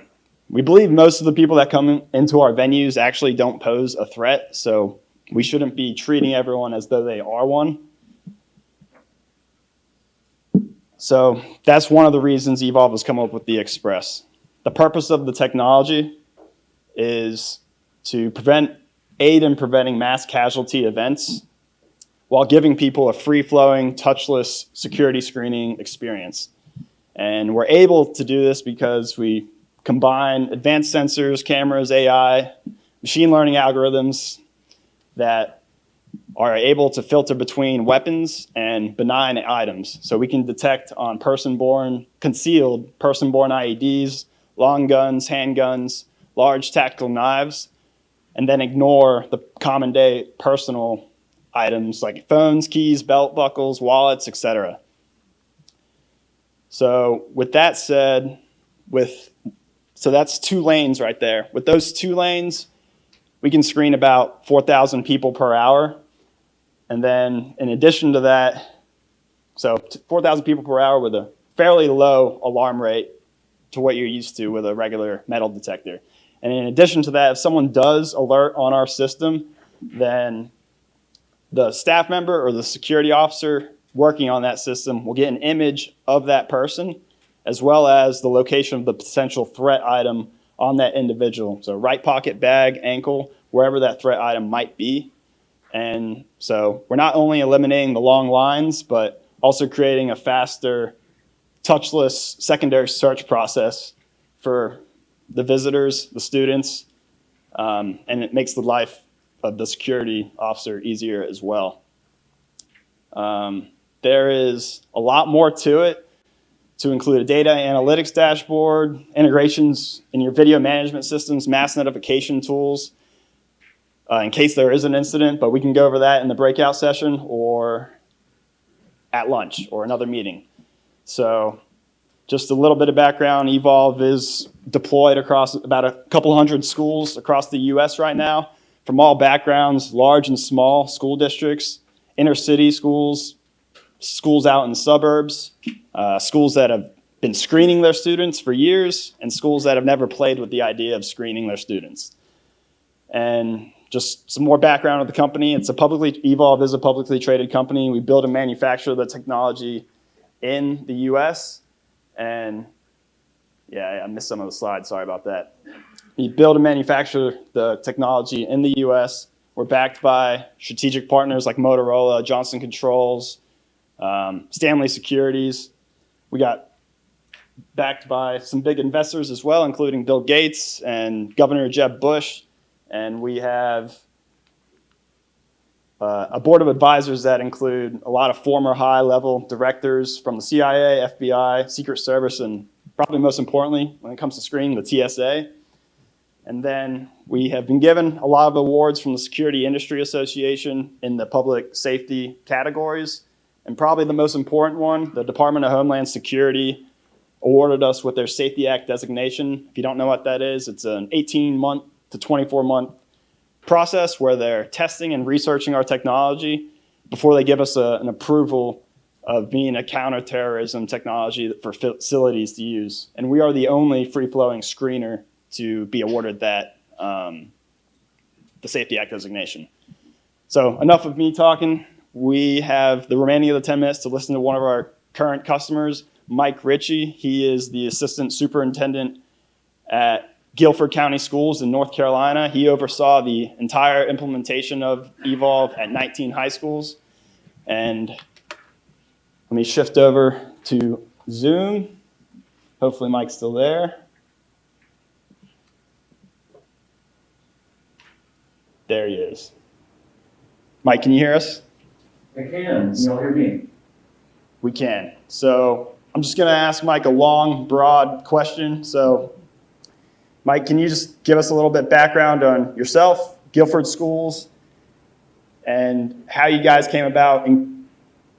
we believe most of the people that come into our venues actually don't pose a threat, so we shouldn't be treating everyone as though they are one. So that's one of the reasons Evolve has come up with the Express. The purpose of the technology is to aid in preventing mass casualty events while giving people a free-flowing, touchless security screening experience. And we're able to do this because we combine advanced sensors, cameras, AI, machine learning algorithms that are able to filter between weapons and benign items. So we can detect on concealed person-borne IEDs, long guns, handguns, large tactical knives, and then ignore the common day personal items like phones, keys, belt buckles, wallets, etc. So with that said, so that's 2 lanes right there. With those 2 lanes, we can screen about 4,000 people per hour. And then in addition to that, so 4,000 people per hour with a fairly low alarm rate to what you're used to with a regular metal detector. And in addition to that, if someone does alert on our system, then the staff member or the security officer working on that system will get an image of that person, as well as the location of the potential threat item on that individual. So right pocket, bag, ankle, wherever that threat item might be. And so we're not only eliminating the long lines, but also creating a faster, touchless secondary search process for the visitors, the students, and it makes the life of the security officer easier as well. There is a lot more to it, to include a data analytics dashboard, integrations in your video management systems, mass notification tools, in case there is an incident, but we can go over that in the breakout session or at lunch or another meeting. So just a little bit of background, Evolve is deployed across about a couple hundred schools across the US right now, from all backgrounds, large and small school districts, inner city schools, schools out in the suburbs, schools that have been screening their students for years, and schools that have never played with the idea of screening their students. And just some more background of the company. Evolve is a publicly traded company. We build and manufacture the technology in the US. And yeah, I missed some of the slides, sorry about that. We build and manufacture the technology in the US. We're backed by strategic partners like Motorola, Johnson Controls, Stanley Securities. We got backed by some big investors as well, including Bill Gates and Governor Jeb Bush. And we have a board of advisors that include a lot of former high-level directors from the CIA, FBI, Secret Service, and probably most importantly, when it comes to screening, the TSA. And then we have been given a lot of awards from the Security Industry Association in the public safety categories. And probably the most important one, the Department of Homeland Security awarded us with their Safety Act designation. If you don't know what that is, it's an 18-month to 24-month process where they're testing and researching our technology before they give us an approval of being a counterterrorism technology for facilities to use. And we are the only free-flowing screener to be awarded that, the Safety Act designation. So enough of me talking. We have the remaining of the 10 minutes to listen to one of our current customers, Mike Ritchie. He is the assistant superintendent at Guilford County Schools in North Carolina. He oversaw the entire implementation of Evolve at 19 high schools. And let me shift over to Zoom. Hopefully Mike's still there. There he is. Mike, can you hear us? I can. Can you all hear me? We can. So I'm just going to ask Mike a long, broad question. So Mike, can you just give us a little bit background on yourself, Guilford Schools, and how you guys came about in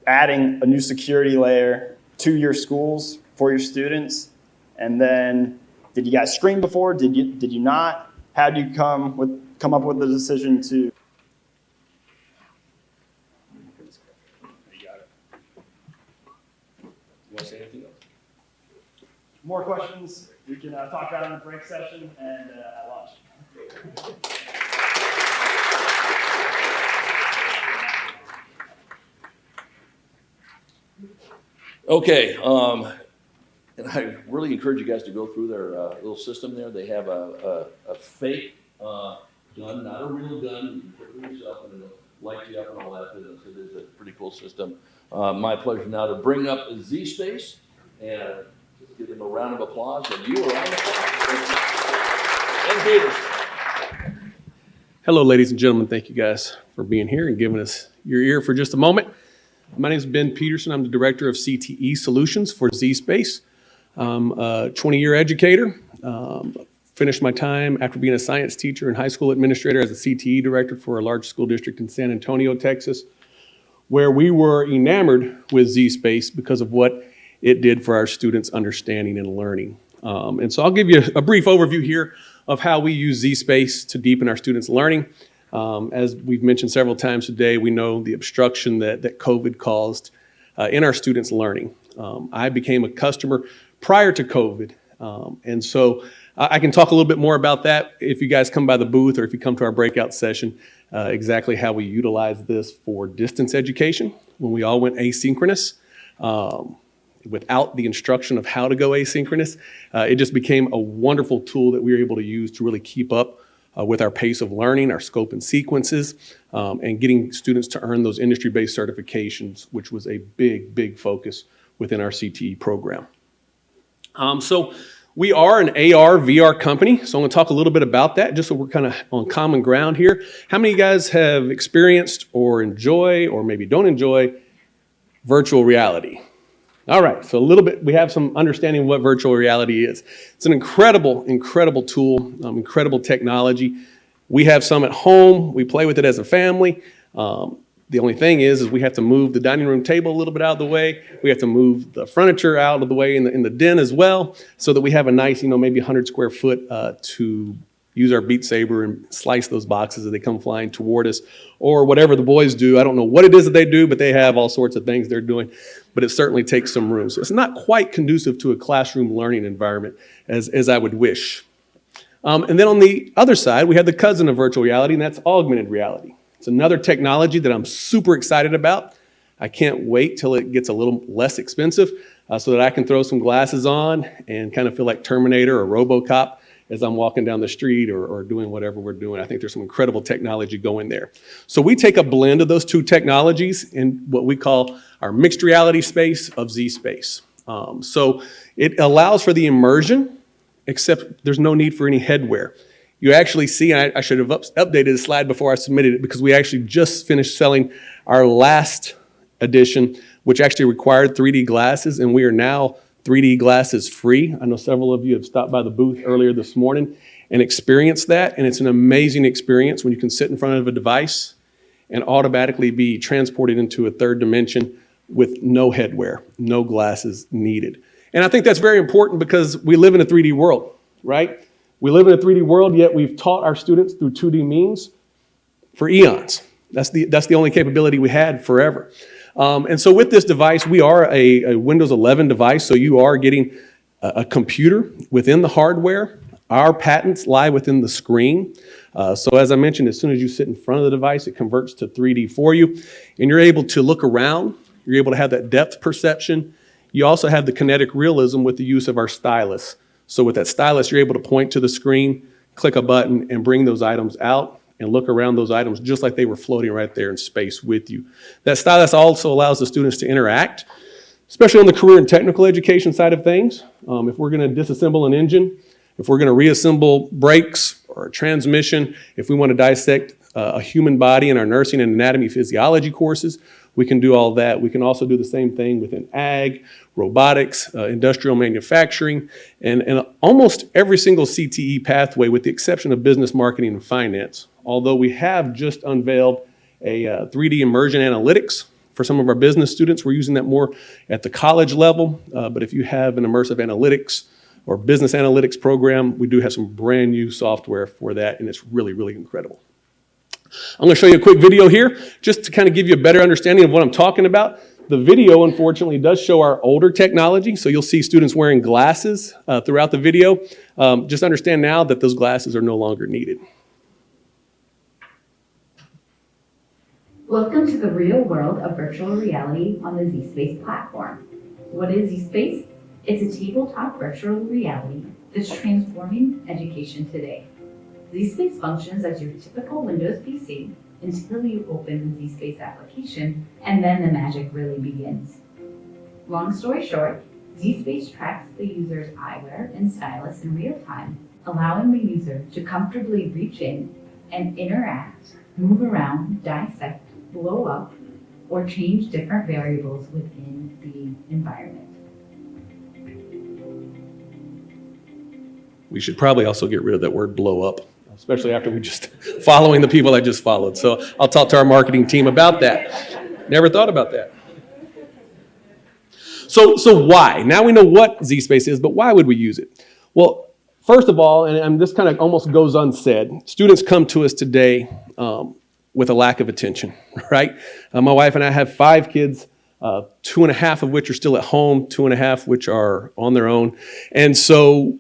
adding a new security layer to your schools for your students? And then, did you guys screen before? Did you not? How did you come up with the decision to? You got it. You want to say anything else? More questions? We can talk about it in the break session and at lunch. Okay, and I really encourage you guys to go through their little system there. They have a fake gun, not a real gun. You can put it yourself and it'll light you up and all that business. It is a pretty cool system. My pleasure now to bring up Z-Space and give them a round of applause. And you are on the clock. And Peters. Hello, ladies and gentlemen. Thank you guys for being here and giving us your ear for just a moment. My name is Ben Peterson. I'm the director of CTE Solutions for Z-Space. I'm a 20-year educator. Finished my time after being a science teacher and high school administrator as a CTE director for a large school district in San Antonio, Texas, where we were enamored with Z-Space because of what it did for our students' understanding and learning. And so I'll give you a brief overview here of how we use Z-Space to deepen our students' learning. As we've mentioned several times today, we know the obstruction that COVID caused in our students' learning. I became a customer prior to COVID, and so I can talk a little bit more about that if you guys come by the booth or if you come to our breakout session, exactly how we utilize this for distance education when we all went asynchronous. Without the instruction of how to go asynchronous, it just became a wonderful tool that we were able to use to really keep up with our pace of learning, our scope and sequences, and getting students to earn those industry-based certifications, which was a big, big focus within our CTE program. So we are an AR, VR company, so I'm going to talk a little bit about that, just so we're kind of on common ground here. How many of you guys have experienced or enjoy, or maybe don't enjoy, virtual reality? All right, so a little bit, we have some understanding of what virtual reality is. It's an incredible, incredible tool, incredible technology. We have some at home. We play with it as a family. The only thing is we have to move the dining room table a little bit out of the way. We have to move the furniture out of the way in the den as well, so that we have a nice, maybe 100 square foot to use our Beat Saber and slice those boxes as they come flying toward us, or whatever the boys do. I don't know what it is that they do, but they have all sorts of things they're doing, but it certainly takes some room. So it's not quite conducive to a classroom learning environment as I would wish. And then on the other side, we have the cousin of virtual reality, and that's augmented reality. It's another technology that I'm super excited about. I can't wait till it gets a little less expensive so that I can throw some glasses on and kind of feel like Terminator or RoboCop as I'm walking down the street or doing whatever we're doing. I think there's some incredible technology going there. So we take a blend of those two technologies in what we call our mixed reality space of Z-Space. So it allows for the immersion, except there's no need for any headwear. You actually see, I should have updated the slide before I submitted it, because we actually just finished selling our last edition, which actually required 3D glasses, and we are now 3D glasses free. I know several of you have stopped by the booth earlier this morning and experienced that, and it's an amazing experience when you can sit in front of a device and automatically be transported into a third dimension with no headwear, no glasses needed. And I think that's very important because we live in a 3D world, right? We live in a 3D world, yet we've taught our students through 2D means for eons. That's the only capability we had forever. And so with this device, we are a Windows 11 device, so you are getting a computer within the hardware. Our patents lie within the screen. So as I mentioned, as soon as you sit in front of the device, it converts to 3D for you, and you're able to look around. You're able to have that depth perception. You also have the kinetic realism with the use of our stylus. So with that stylus, you're able to point to the screen, click a button, and bring those items out and look around those items just like they were floating right there in space with you. That stylus also allows the students to interact, especially on the career and technical education side of things. If we're going to disassemble an engine, if we're going to reassemble brakes or a transmission, if we want to dissect a human body in our nursing and anatomy physiology courses, we can do all that. We can also do the same thing within ag, robotics, industrial manufacturing, and almost every single CTE pathway with the exception of business, marketing, and finance. Although we have just unveiled a 3D immersion analytics for some of our business students. We're using that more at the college level, but if you have an immersive analytics or business analytics program, we do have some brand new software for that, and it's really, really incredible. I'm going to show you a quick video here just to kind of give you a better understanding of what I'm talking about. The video, unfortunately, does show our older technology, so you'll see students wearing glasses throughout the video. Just understand now that those glasses are no longer needed. Welcome to the real world of virtual reality on the Z-Space platform. What is Z-Space? It's a tabletop virtual reality that's transforming education today. Z-Space functions as your typical Windows PC until you open the Z-Space application, and then the magic really begins. Long story short, Z-Space tracks the user's eyewear and stylus in real time, allowing the user to comfortably reach in and interact, move around, dissect, blow up, or change different variables within the environment. We should probably also get rid of that word blow up, especially after we just following the people I just followed. So I'll talk to our marketing team about that. Never thought about that. So why? Now we know what Z-Space is, but why would we use it? Well, first of all, and this kind of almost goes unsaid, students come to us today with a lack of attention, right? My wife and I have 5 kids, 2.5 of which are still at home, 2.5 which are on their own. And so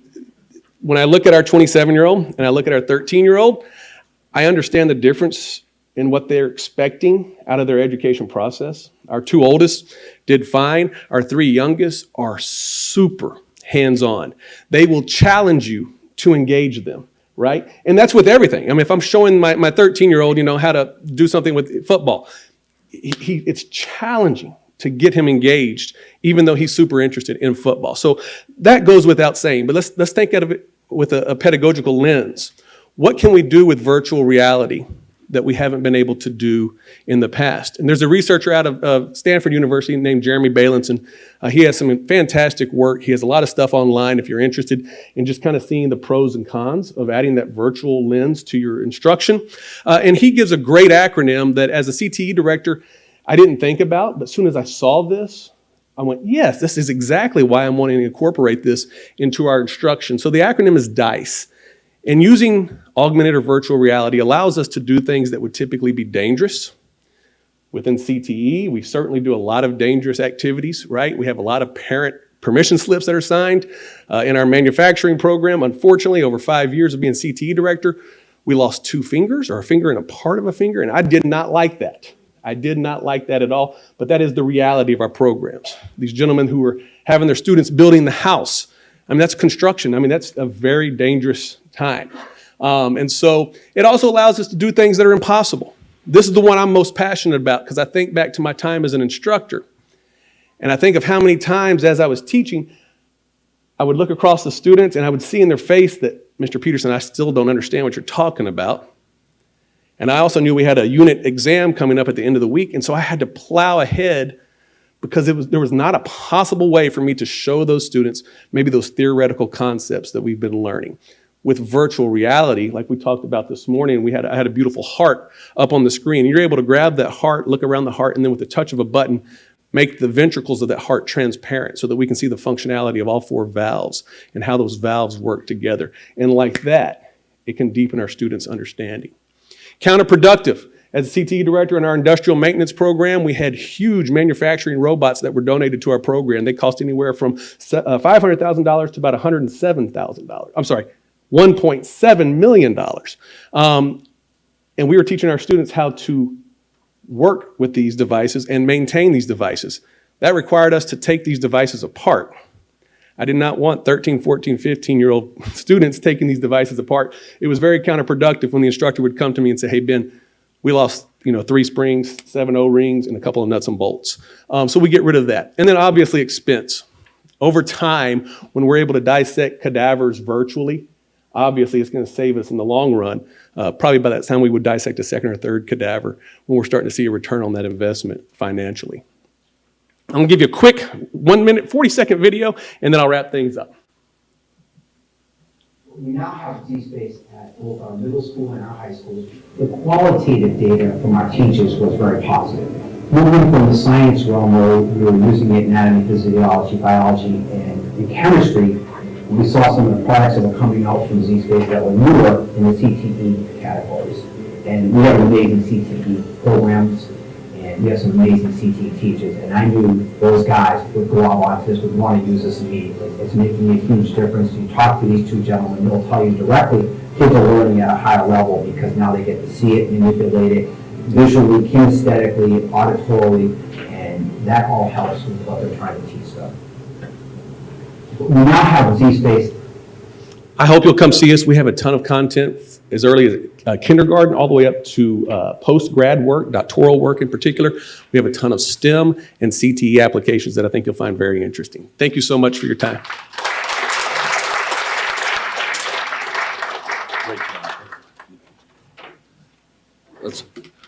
when I look at our 27-year-old and I look at our 13-year-old, I understand the difference in what they're expecting out of their education process. Our 2 oldest did fine. Our 3 youngest are super hands-on. They will challenge you to engage them. right? And that's with everything. I mean, if I'm showing my 13-year-old, how to do something with football, it's challenging to get him engaged, even though he's super interested in football. So that goes without saying, but let's think of it with a pedagogical lens. What can we do with virtual reality that we haven't been able to do in the past? And there's a researcher out of Stanford University named Jeremy Bailenson. He has some fantastic work. He has a lot of stuff online if you're interested in just kind of seeing the pros and cons of adding that virtual lens to your instruction. And he gives a great acronym that as a CTE director, I didn't think about, but as soon as I saw this, I went, yes, this is exactly why I'm wanting to incorporate this into our instruction. So the acronym is DICE. And using augmented or virtual reality allows us to do things that would typically be dangerous. Within CTE, we certainly do a lot of dangerous activities, right? We have a lot of parent permission slips that are signed. In our manufacturing program, unfortunately, over 5 years of being CTE director, we lost 2 fingers, or a finger and a part of a finger, and I did not like that. I did not like that at all, but that is the reality of our programs. These gentlemen who were having their students building the house, I mean, that's construction. I mean, that's a very dangerous time. And so it also allows us to do things that are impossible. This is the one I'm most passionate about because I think back to my time as an instructor. And I think of how many times as I was teaching, I would look across the students and I would see in their face that, Mr. Peterson, I still don't understand what you're talking about. And I also knew we had a unit exam coming up at the end of the week, and so I had to plow ahead because there was not a possible way for me to show those students maybe those theoretical concepts that we've been learning. With virtual reality, like we talked about this morning, I had a beautiful heart up on the screen. You're able to grab that heart, look around the heart, and then with the touch of a button, make the ventricles of that heart transparent so that we can see the functionality of all 4 valves and how those valves work together. And like that, it can deepen our students' understanding. Counterproductive. As a CTE director in our industrial maintenance program, we had huge manufacturing robots that were donated to our program. They cost anywhere from $500,000 to about $107,000. I'm sorry, $1.7 million. And we were teaching our students how to work with these devices and maintain these devices. That required us to take these devices apart. I did not want 13, 14, 15-year-old students taking these devices apart. It was very counterproductive when the instructor would come to me and say, hey, Ben, we lost 3 springs, 7 O-rings, and a couple of nuts and bolts. So we get rid of that. And then obviously expense. Over time, when we're able to dissect cadavers virtually, obviously it's going to save us in the long run. Probably by that time we would dissect a second or third cadaver when we're starting to see a return on that investment financially. I'm going to give you a quick 1 minute, 40-second video, and then I'll wrap things up. We now have Z-Space at both our middle school and our high school. The qualitative data from our teachers was very positive. Moving from the science realm where we were using it in anatomy, physiology, biology, and in chemistry, we saw some of the products that were coming out from Z-Space that were newer in the CTE categories. And we have amazing CTE programs, and we have some amazing CTE teachers, and I knew those guys would go out onto this, would want to use this immediately. It's making a huge difference. You talk to these 2 gentlemen, they'll tell you directly, kids are learning at a higher level because now they get to see it, manipulate it, visually, kinesthetically, auditorily, and that all helps with what they're trying to teach them. We now have Z-Space. I hope you'll come see us. We have a ton of content as early as kindergarten all the way up to post-grad work, doctoral work in particular. We have a ton of STEM and CTE applications that I think you'll find very interesting. Thank you so much for your time.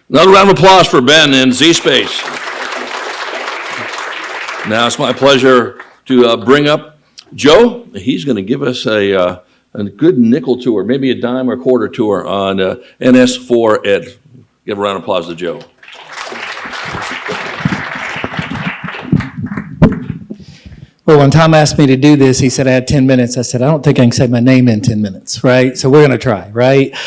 Another round of applause for Ben in Z-Space. Now it's my pleasure to bring up Joe. He's going to give us a good nickel tour, maybe a dime or a quarter tour on NS4 Ed. Give a round of applause to Joe. Well, when Tom asked me to do this, he said I had 10 minutes. I said, I don't think I can say my name in 10 minutes, right? So we're going to try, right?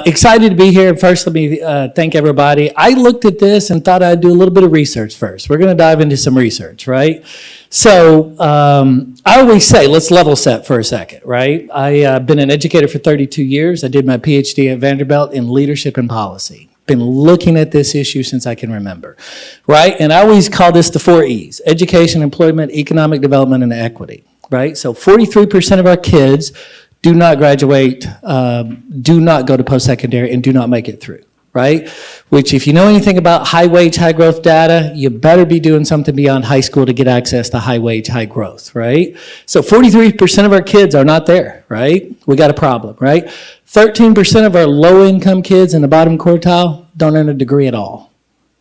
Excited to be here. First, let me thank everybody. I looked at this and thought I'd do a little bit of research first. We're going to dive into some research, right? So I always say, let's level set for a second, right? I've been an educator for 32 years. I did my PhD at Vanderbilt in leadership and policy. Been looking at this issue since I can remember, right? And I always call this the 4 E's: education, employment, economic development, and equity, right? So 43% of our kids do not graduate, do not go to post-secondary, and do not make it through, right? Which, if you know anything about high wage, high growth data, you better be doing something beyond high school to get access to high wage, high growth, right? So 43% of our kids are not there, right? We got a problem, right? 13% of our low-income kids in the bottom quartile don't earn a degree at all.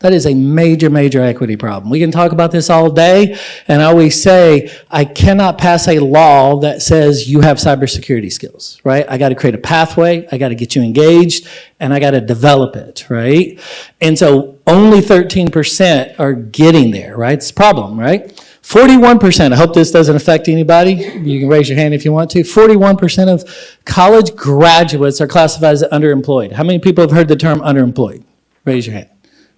That is a major, major equity problem. We can talk about this all day, and I always say, I cannot pass a law that says you have cybersecurity skills, right? I got to create a pathway, I got to get you engaged, and I got to develop it, right? And so only 13% are getting there, right? It's a problem, right? 41%, I hope this doesn't affect anybody. You can raise your hand if you want to. 41% of college graduates are classified as underemployed. How many people have heard the term underemployed? Raise your hand.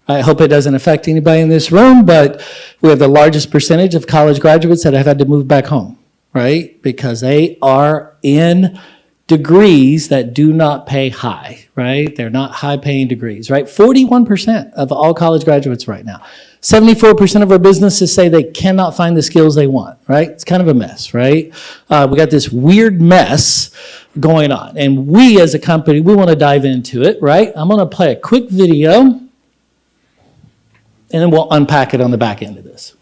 I hope it doesn't affect anybody in this room, but we have the largest percentage of college graduates that have had to move back home, right? Because they are in degrees that do not pay high, right? They're not high-paying degrees, right? 41% of all college graduates right now. 74% of our businesses say they cannot find the skills they want, right? It's kind of a mess, right? We got this weird mess going on. And we as a company, we want to dive into it, right? I'm going to play a quick video, and then we'll unpack it on the back end of this.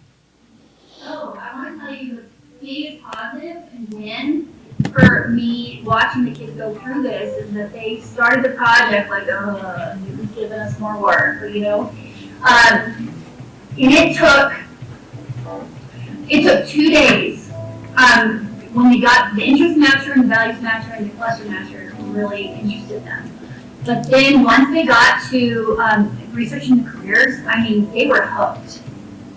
So I want to tell you the biggest positive and win for me watching the kids go through this is that they started the project like, you're giving us more work, or, you know. And it took 2 days. When we got the interest matcher and the values matcher and the cluster matcher really interested them. But then once they got to researching the careers, I mean, they were hooked.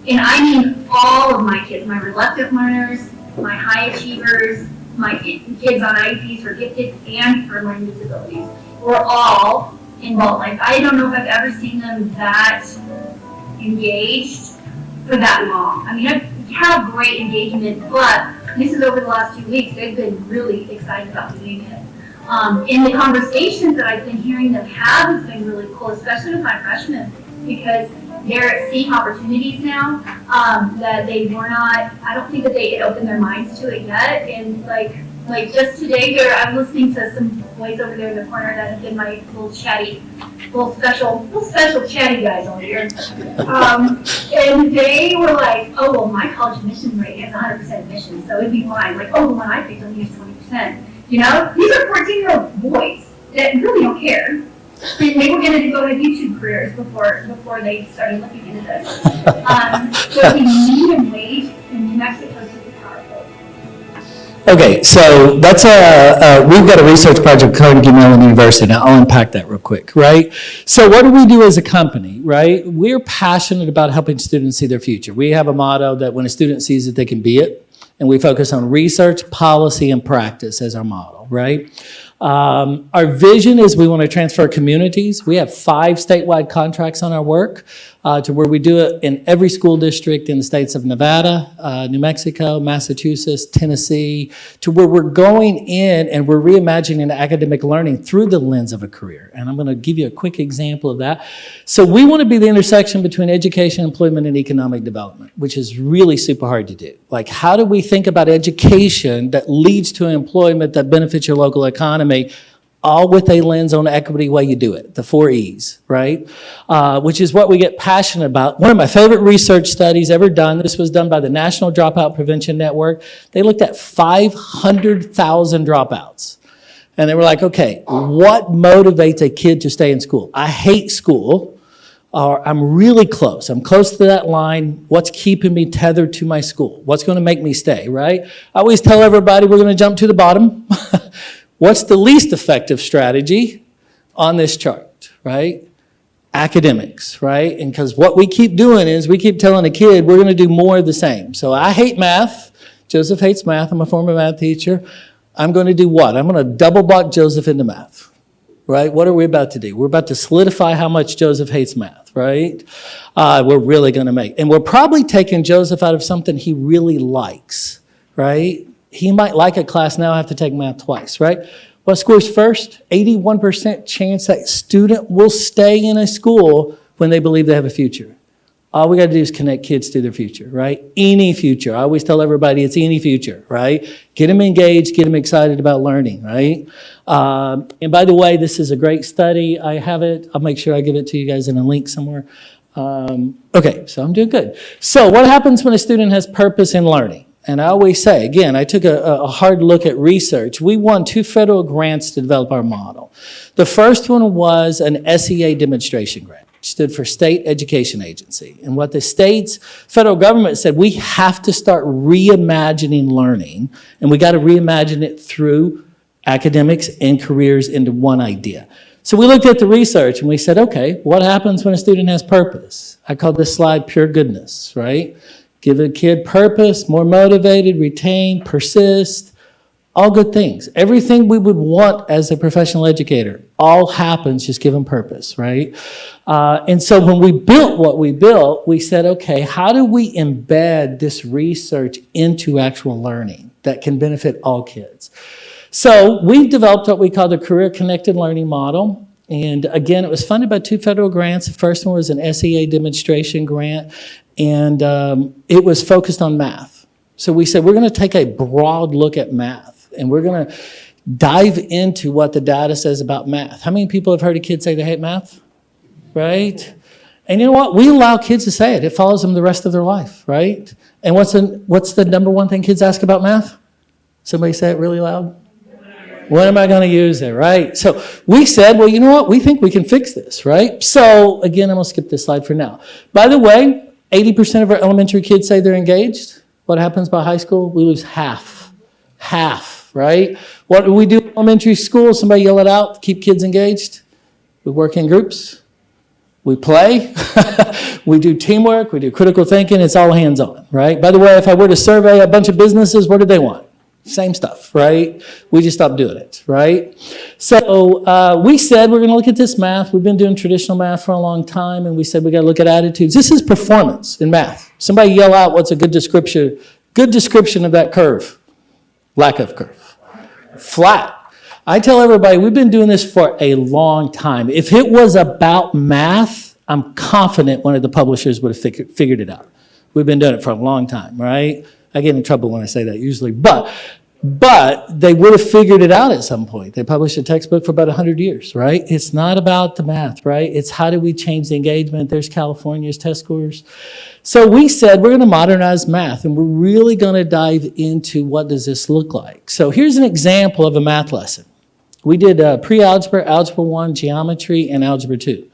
And I mean all of my kids, my reluctant learners, my high achievers, my kids on IEPs for gifted and for learning disabilities, were all involved. Like, I don't know if I've ever seen them that engaged for that long. I mean, I have great engagement, but this is over the last 2 weeks. They've been really excited about doing it. In the conversations that I've been hearing them have has been really cool, especially with my freshmen, because they're seeing opportunities now that they were not, I don't think that they had opened their minds to it yet. And like just today here, I'm listening to some boys over there in the corner that have been my little special chatty guys over here. And they were like, oh, well, my college admission rate has 100% admission, so it'd be fine. Like, oh, the one I picked only has 20%. You know, these are 14-year-old boys that really don't care. And they were going to go to YouTube careers before they started looking into this. So the median wage in New Mexico is super powerful. Okay, so that's we've got a research project at Carnegie Mellon University. Now, I'll unpack that real quick, right? So what do we do as a company, right? We're passionate about helping students see their future. We have a motto that when a student sees it, they can be it. And we focus on research, policy, and practice as our model, right? Our vision is we want to transfer communities. We have 5 statewide contracts on our work to where we do it in every school district in the states of Nevada, New Mexico, Massachusetts, Tennessee, to where we're going in and we're reimagining academic learning through the lens of a career. And I'm going to give you a quick example of that. So we want to be the intersection between education, employment, and economic development, which is really super hard to do. Like, how do we think about education that leads to employment that benefits your local economy, all with a lens on equity way you do it, the 4 E's, right? Which is what we get passionate about. One of my favorite research studies ever done, this was done by the National Dropout Prevention Network. They looked at 500,000 dropouts. And they were like, okay, what motivates a kid to stay in school? I hate school, or I'm really close. I'm close to that line. What's keeping me tethered to my school? What's going to make me stay, right? I always tell everybody we're going to jump to the bottom. What's the least effective strategy on this chart, right? Academics, right? And because what we keep doing is we keep telling a kid we're going to do more of the same. So I hate math. Joseph hates math. I'm a former math teacher. I'm going to do what? I'm going to double block Joseph into math, right? What are we about to do? We're about to solidify how much Joseph hates math, right? We're really going to make, and we're probably taking Joseph out of something he really likes, right? He might like a class now, have to take math twice, right? What scores first? 81% chance that student will stay in a school when they believe they have a future. All we got to do is connect kids to their future, right? Any future. I always tell everybody it's any future, right? Get them engaged, get them excited about learning, right? And by the way, this is a great study. I have it. I'll make sure I give it to you guys in a link somewhere. Okay, so I'm doing good. So what happens when a student has purpose in learning? And I always say, again, I took a hard look at research. We won 2 federal grants to develop our model. The first one was an SEA demonstration grant. Stood for State Education Agency. And what the state's federal government said, we have to start reimagining learning, and we got to reimagine it through academics and careers into one idea. So we looked at the research and we said, okay, what happens when a student has purpose? I call this slide pure goodness, right? Give a kid purpose, more motivated, retain, persist, all good things. Everything we would want as a professional educator, all happens, just give them purpose, right? And so when we built what we built, we said, okay, how do we embed this research into actual learning that can benefit all kids? So we developed what we call the Career Connected Learning Model. And again, it was funded by 2 federal grants. The first one was an SEA demonstration grant, and it was focused on math. So we said, we're going to take a broad look at math, and we're going to dive into what the data says about math. How many people have heard a kid say they hate math? Right? And you know what? We allow kids to say it. It follows them the rest of their life, right? And what's the number one thing kids ask about math? Somebody say it really loud. When am I going to use it, right? So we said, well, you know what? We think we can fix this, right? So again, I'm going to skip this slide for now. By the way, 80% of our elementary kids say they're engaged. What happens by high school? We lose half, right? What do we do in elementary school? Somebody yell it out, keep kids engaged. We work in groups. We play. We do teamwork. We do critical thinking. It's all hands-on, right? By the way, if I were to survey a bunch of businesses, what do they want? Same stuff, right? We just stopped doing it, right? So we said we're going to look at this math. We've been doing traditional math for a long time, and we said we got to look at attitudes. This is performance in math. Somebody yell out what's a good description of that curve. Lack of curve. Flat. I tell everybody we've been doing this for a long time. If it was about math, I'm confident one of the publishers would have figured it out. We've been doing it for a long time, right? I get in trouble when I say that usually, but they would have figured it out at some point. They published a textbook for about 100 years, right? It's not about the math, right? It's how do we change the engagement? There's California's test scores. So we said we're going to modernize math, and we're really going to dive into what does this look like. So here's an example of a math lesson. We did pre-algebra, algebra 1, geometry, and algebra 2,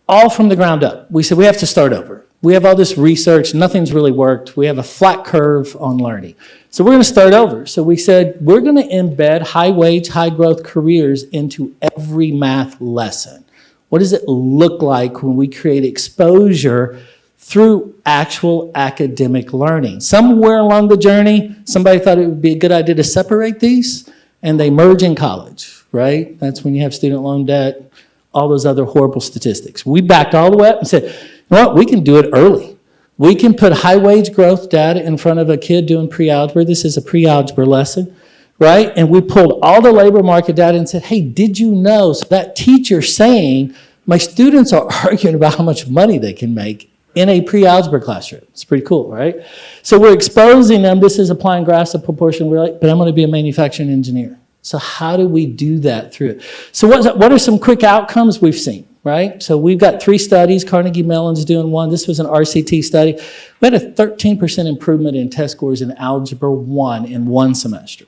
all from the ground up. We said we have to start over. We have all this research, nothing's really worked. We have a flat curve on learning. So we're going to start over. So we said we're going to embed high-wage, high-growth careers into every math lesson. What does it look like when we create exposure through actual academic learning? Somewhere along the journey, somebody thought it would be a good idea to separate these, and they merge in college, right? That's when you have student loan debt, all those other horrible statistics. We backed all the way up and said, you know what, we can do it early. We can put high wage growth data in front of a kid doing pre-algebra. This is a pre-algebra lesson, right? And we pulled all the labor market data and said, hey, did you know? So that teacher saying, my students are arguing about how much money they can make in a pre-algebra classroom. It's pretty cool, right? So we're exposing them. This is applying graphs of proportion, but I'm going to be a manufacturing engineer. So how do we do that through it? So what are some quick outcomes we've seen? Right? So we've got 3 studies. Carnegie Mellon's doing one. This was an RCT study. We had a 13% improvement in test scores in Algebra 1 in 1 semester.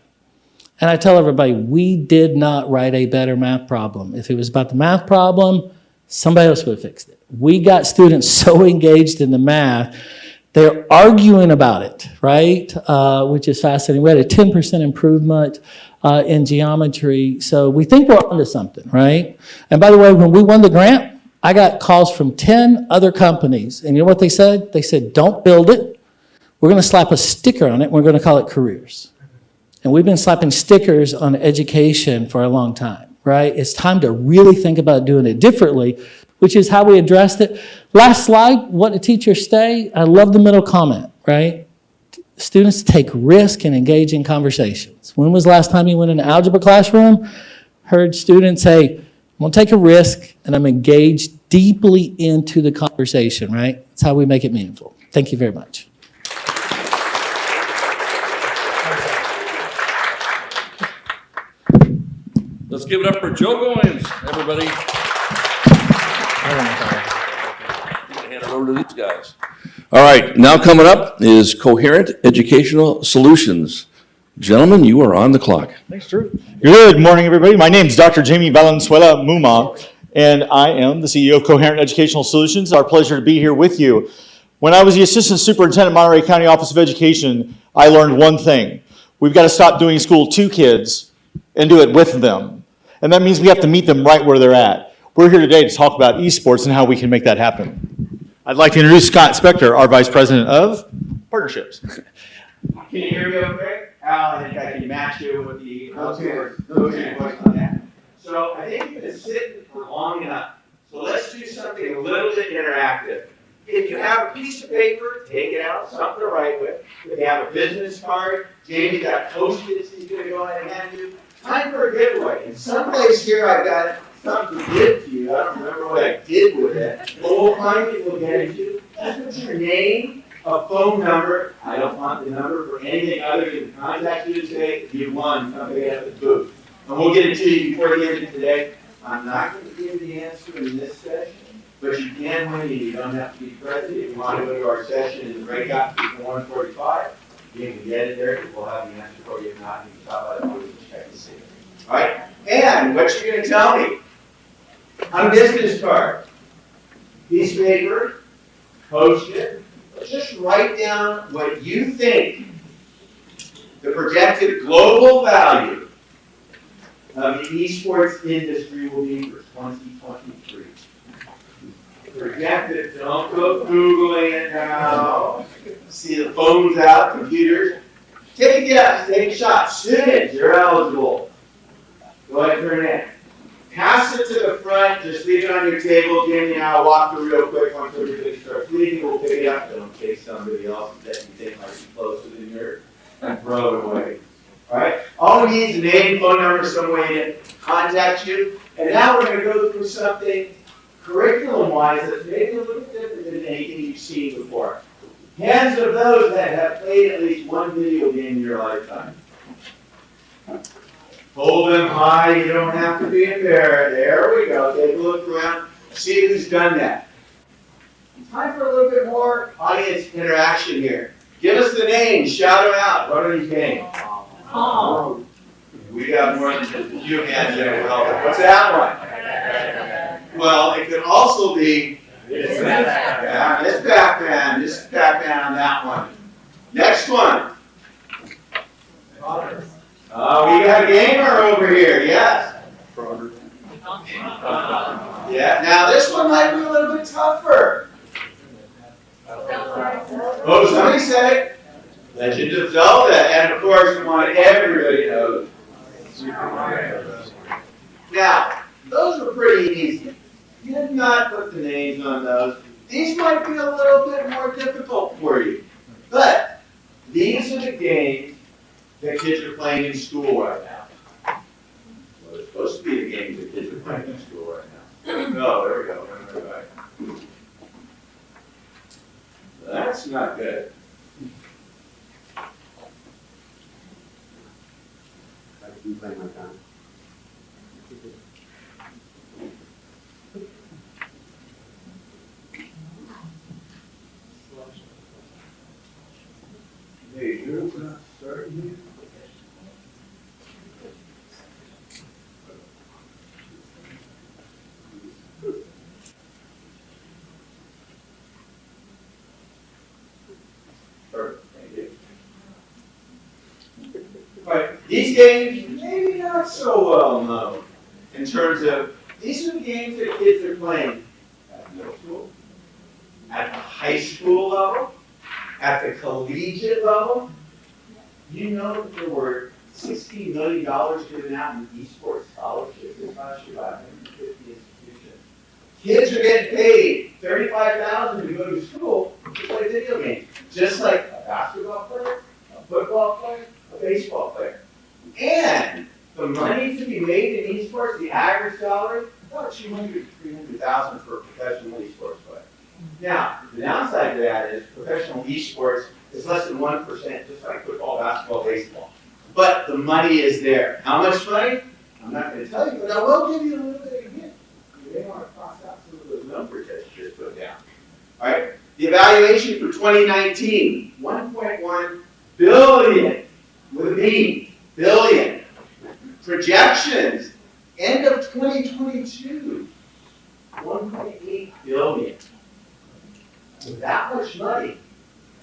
And I tell everybody, we did not write a better math problem. If it was about the math problem, somebody else would have fixed it. We got students so engaged in the math, they're arguing about it, right? Which is fascinating. We had a 10% improvement in geometry. So we think we're onto something, right? And by the way, when we won the grant, I got calls from 10 other companies. And you know what they said? They said, don't build it. We're going to slap a sticker on it. And we're going to call it careers. And we've been slapping stickers on education for a long time, right? It's time to really think about doing it differently, which is how we addressed it. Last slide, what a teacher say. I love the middle comment, right? Students take risk and engage in conversations. When was the last time you went in an algebra classroom? Heard students say, I'm going to take a risk and I'm engaged deeply into the conversation, right? That's how we make it meaningful. Thank you very much. Let's give it up for Joe Goins, everybody. Hand it over to these guys. All right, now coming up is Coherent Educational Solutions. Gentlemen, you are on the clock. Thanks, Drew. Good morning, everybody. My name is Dr. Jamie Valenzuela Muma, and I am the CEO of Coherent Educational Solutions. It's our pleasure to be here with you. When I was the Assistant Superintendent at Monterey County Office of Education, I learned one thing. We've got to stop doing school to kids and do it with them. And that means we have to meet them right where they're at. We're here today to talk about esports and how we can make that happen. I'd like to introduce Scott Spector, our Vice President of Partnerships. Can you hear me okay? I think I can match you with the voice on that. So I think you've been sitting for long enough. So let's do something a little bit interactive. If you have a piece of paper, take it out, something to write with. If you have a business card, Jamie's got Post-its he's going to go ahead and hand you. Time for a giveaway. And someplace here I've got something to give to you. I don't remember what I did with it. But we'll find it, we'll get it to you. Just put your name, a phone number. I don't want the number for anything other than to contact you today. You won something at the booth. And we'll get it to you before the end of today. I'm not going to give the answer in this session, but you can win. You don't have to be present. If you want to go to our session in the breakout before 1:45, you can get it there. We'll have the answer for you. If not, you can stop by the booth and check to see it. All right? And what you're going to tell me on a business card, piece of paper, Post-it. Just write down what you think the projected global value of the esports industry will be for 2023. Projected, don't go Googling it now. See the phones out, computers. Take a guess, take a shot. Students, you're eligible. Go ahead and turn it in. Pass it to the front, just leave it on your table. Jamie and I'll walk through real quick once everybody starts leaving. We'll pick it up. Don't take somebody else that you think might be closer than yours and throw it away. All right? All we need is a name, phone number, some way to contact you. And now we're going to go through something curriculum-wise that's maybe a little different than anything you've seen before. Hands of those that have played at least one video game in your lifetime. Hold them high, you don't have to be embarrassed. There we go. Take a look around. See who's done that. Time for a little bit more audience interaction here. Give us the names, shout them out. What are these names? Oh. We got more than just a few hands there. What's that one? Well, it could also be this Batman. This Batman on that one. Next one. Oh, we got a gamer over here, yes. Yeah, now this one might be a little bit tougher. Oh, somebody said it. Legend of Zelda, and of course the one everybody knows. Now, those were pretty easy. You did not put the names on those. These might be a little bit more difficult for you. But these are the games that kids are playing in school right now. Well, it's supposed to be the games that kids are playing in school right now. No, there we go. That's not good. I can play my time. Hey, Drew, start here. Perfect, thank you. Right, these games, maybe not so well known in terms of, these are the games that kids are playing at middle school, at the high school level, at the collegiate level. You know that there were $16 million given out in esports scholarships this last year by 150 institutions. Kids are getting paid $35,000 to go to school to play video games, just like a basketball player, a football player, a baseball player. And the money to be made in esports, the average salary, about $200,000 to $300,000 $200,000 for a professional esports player. Now, the downside to that is professional esports is less than 1%, just like football, basketball, baseball. But the money is there. How much money? I'm not going to tell you, but I will give you a little bit again. You may want to cross out some of those numbers that you just put down. All right. The evaluation for 2019, 1.1 billion with a B, billion. Projections, end of 2022, 1.8 billion. With that much money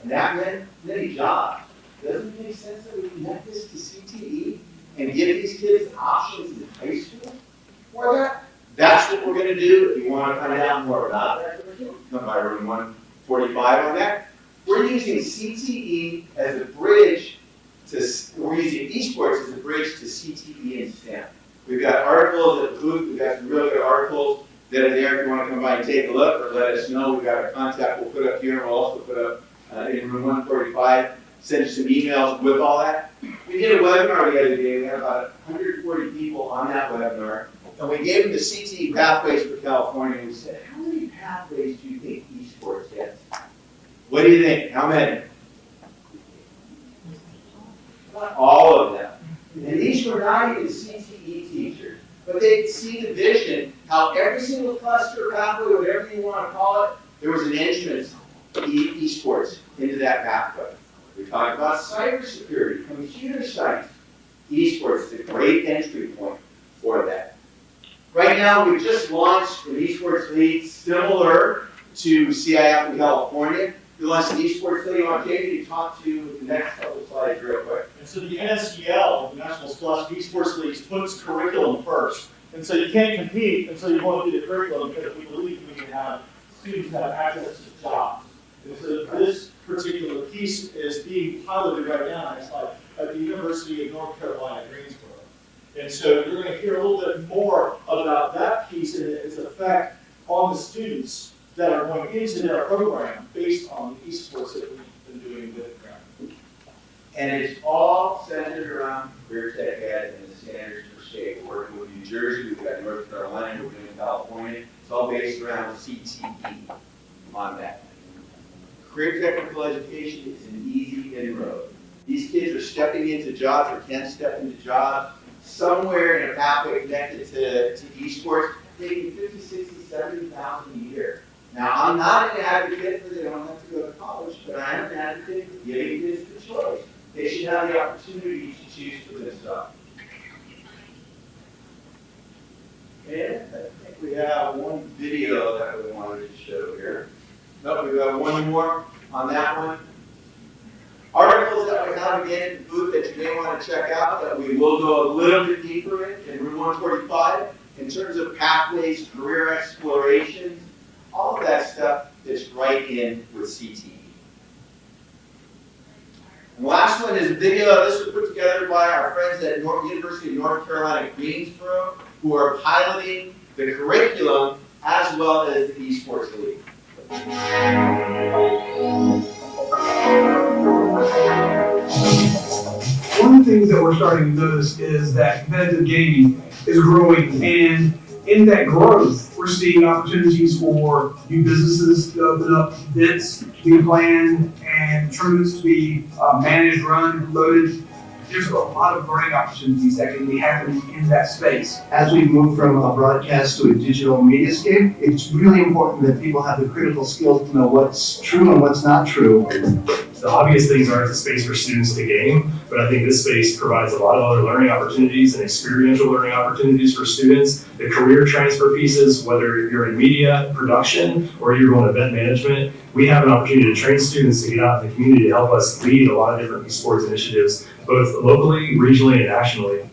and that many jobs, doesn't it make sense that we connect this to CTE and give these kids options in high school for that? That's what we're going to do. If you want to find out more about that, come by room 145 on that. We're using CTE as a bridge to, we're using esports as a bridge to CTE and STEM. We've got articles at the booth. We've got some really good articles that are there if you want to come by and take a look or let us know. We've got our contact we'll put up here. We'll also put up in room 145. Send you some emails with all that. We did a webinar the other day. We had about 140 people on that webinar. And we gave them the CTE pathways for California. And we said, how many pathways do you think esports gets? What do you think? How many? Not all of them. And these were not even CTE teachers. But they see the vision, how every single cluster, pathway, whatever you want to call it, there was an entrance to esports into that pathway. We talked about cybersecurity, computer science. Esports is a great entry point for that. Right now, we've just launched an esports league similar to CIF in California. We launched an esports league. I want Katie to talk to you with the next couple of slides real quick. And so the NSCL, the National Scholastic Esports League, puts curriculum first. And so you can't compete until you go through the curriculum because we believe we can have students have access to jobs. And so this particular piece is being piloted right now at the University of North Carolina, Greensboro. And so you're going to hear a little bit more about that piece and its effect on the students that are going into their program based on the esports that we've been doing with them. And it's all centered around career tech ed and the standards for state. We're working with New Jersey, we've got North Carolina, we're doing California. It's all based around CTE on that. Career technical education is an easy inroad. These kids are stepping into jobs or can step into jobs somewhere in a pathway connected to esports, making $50,000, $60,000, $70,000 a year. Now, I'm not an advocate for they don't have to go to college, but I am an advocate for giving kids the choice. They should have the opportunity to choose for themselves. And I think we have one video that we wanted to show here. Nope, we have one more on that one. Articles that we have again in the booth that you may want to check out that we will go a little bit deeper in room 145 in terms of pathways, career explorations, all of that stuff is right in with CTE. And the last one is a video. This was put together by our friends at University of North Carolina, Greensboro, who are piloting the curriculum as well as the esports league. One of the things that we're starting to notice is that competitive gaming is growing, and in that growth, we're seeing opportunities for new businesses to open up, events to be planned, and tournaments to be managed, run, promoted. There's a lot of learning opportunities that can be happening in that space. As we move from a broadcast to a digital media scape, it's really important that people have the critical skills to know what's true and what's not true. The obvious things aren't a space for students to game, but I think this space provides a lot of other learning opportunities and experiential learning opportunities for students. The career transfer pieces, whether you're in media, production, or you're going event management, we have an opportunity to train students to get out in the community to help us lead a lot of different esports initiatives, both locally, regionally, and nationally.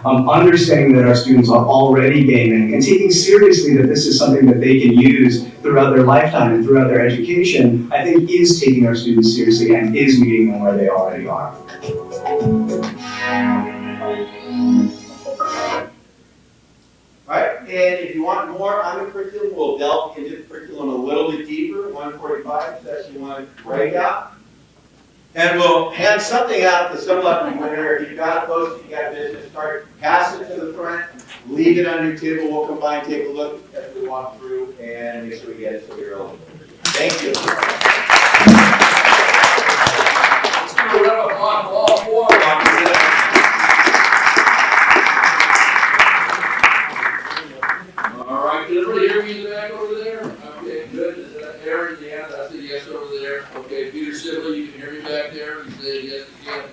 Understanding that our students are already gaming and taking seriously that this is something that they can use throughout their lifetime and throughout their education, I think is taking our students seriously and is meeting them where they already are. Right, and if you want more on the curriculum, we'll delve into the curriculum a little bit deeper, 145, session 1 breakout. And we'll hand something out to some lucky winner. If you've got a post, you got a business card, pass it to the front, leave it on your table. We'll come by and take a look as we walk through and make sure we get it so you're eligible. Thank you. All right, can everybody hear me in the back over there? Okay, good. Is that Aaron? Yeah, I said yes over there. Okay, Peter Sibley, you can hear me back there? You said yes, you can.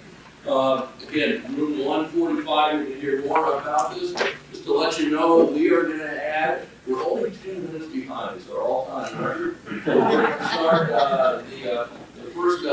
Again, room 145, you can hear more about this. Just to let you know, we are going to add, we're only 10 minutes behind, it's our all-time record. We're going to start the first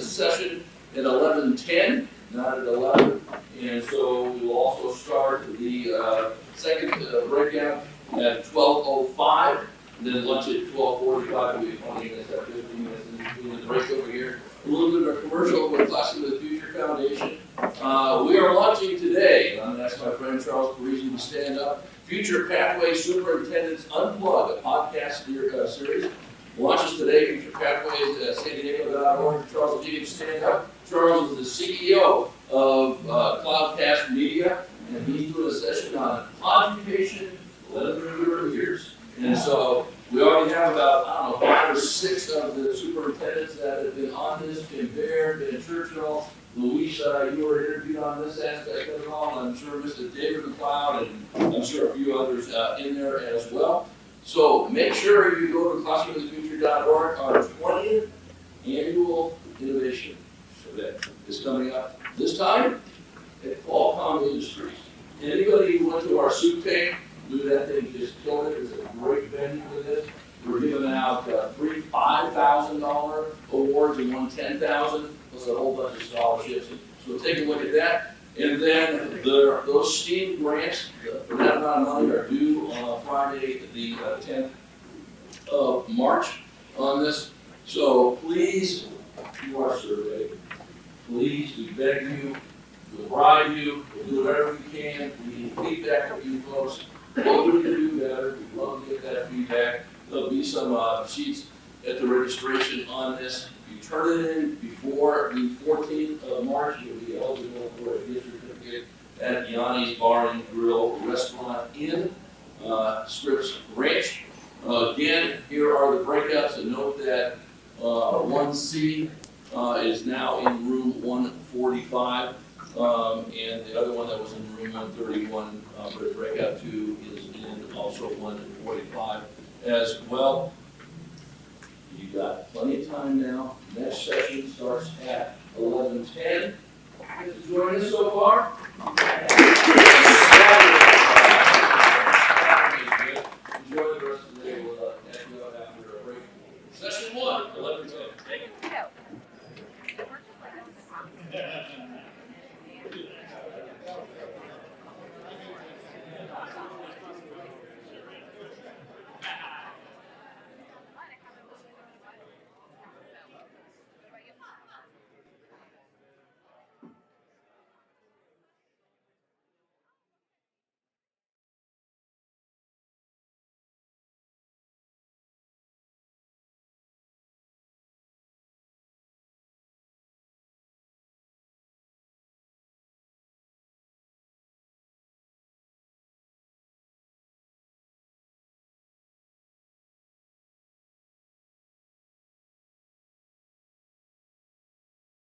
session at 11:10, not at 11. And so we will also start the second breakout at 12:05, and then lunch at 12:45. We'll be 20 minutes at 15 minutes in between the break over here. A little bit of a commercial with Classroom of the Future Foundation. We are launching today, and I'm going to ask my friend Charles Parisi to stand up, Future Pathway Superintendents Unplug, a podcast series. Launches today, Future Pathways at San Diego.org. Charles, if you can stand up. Charles is the CEO of Cloudcast Media, and he's doing a session on occupation 11 years. And so we already have about, I don't know, 5 or 6 of the superintendents that have been on this. Tim Baird, Ben Churchill, Luis, you were interviewed on this aspect of it all. I'm sure Mr. David McLeod, and I'm sure a few others in there as well. So make sure you go to classroomofthefuture.org. Our 20th annual innovation event is coming up this time at Qualcomm Industries. Anybody who went to our soup tank, do that thing, just killed it. It's a great venue for this. We're giving out 3 $5,000 awards and 1 $10,000, plus a whole bunch of scholarships. So take a look at that. And then those STEAM grants for that amount of money are due on Friday, the 10th of March on this. So please do our survey. Please, we beg you, we'll bribe you, we'll do whatever we can. We need feedback from you folks. What we can do better, we'd love to get that feedback. There'll be some sheets at the registration on this. If you turn it in before the 14th of March, you'll be eligible for a gift certificate at Yanni's Bar and Grill Restaurant in Scripps Ranch. Again, here are the breakouts, and note that 1C is now in room 145, and the other one that was in room 131 for the breakout 2 is in also 145 as well. You've got plenty of time now. Next session starts at 11:10. Join us so far.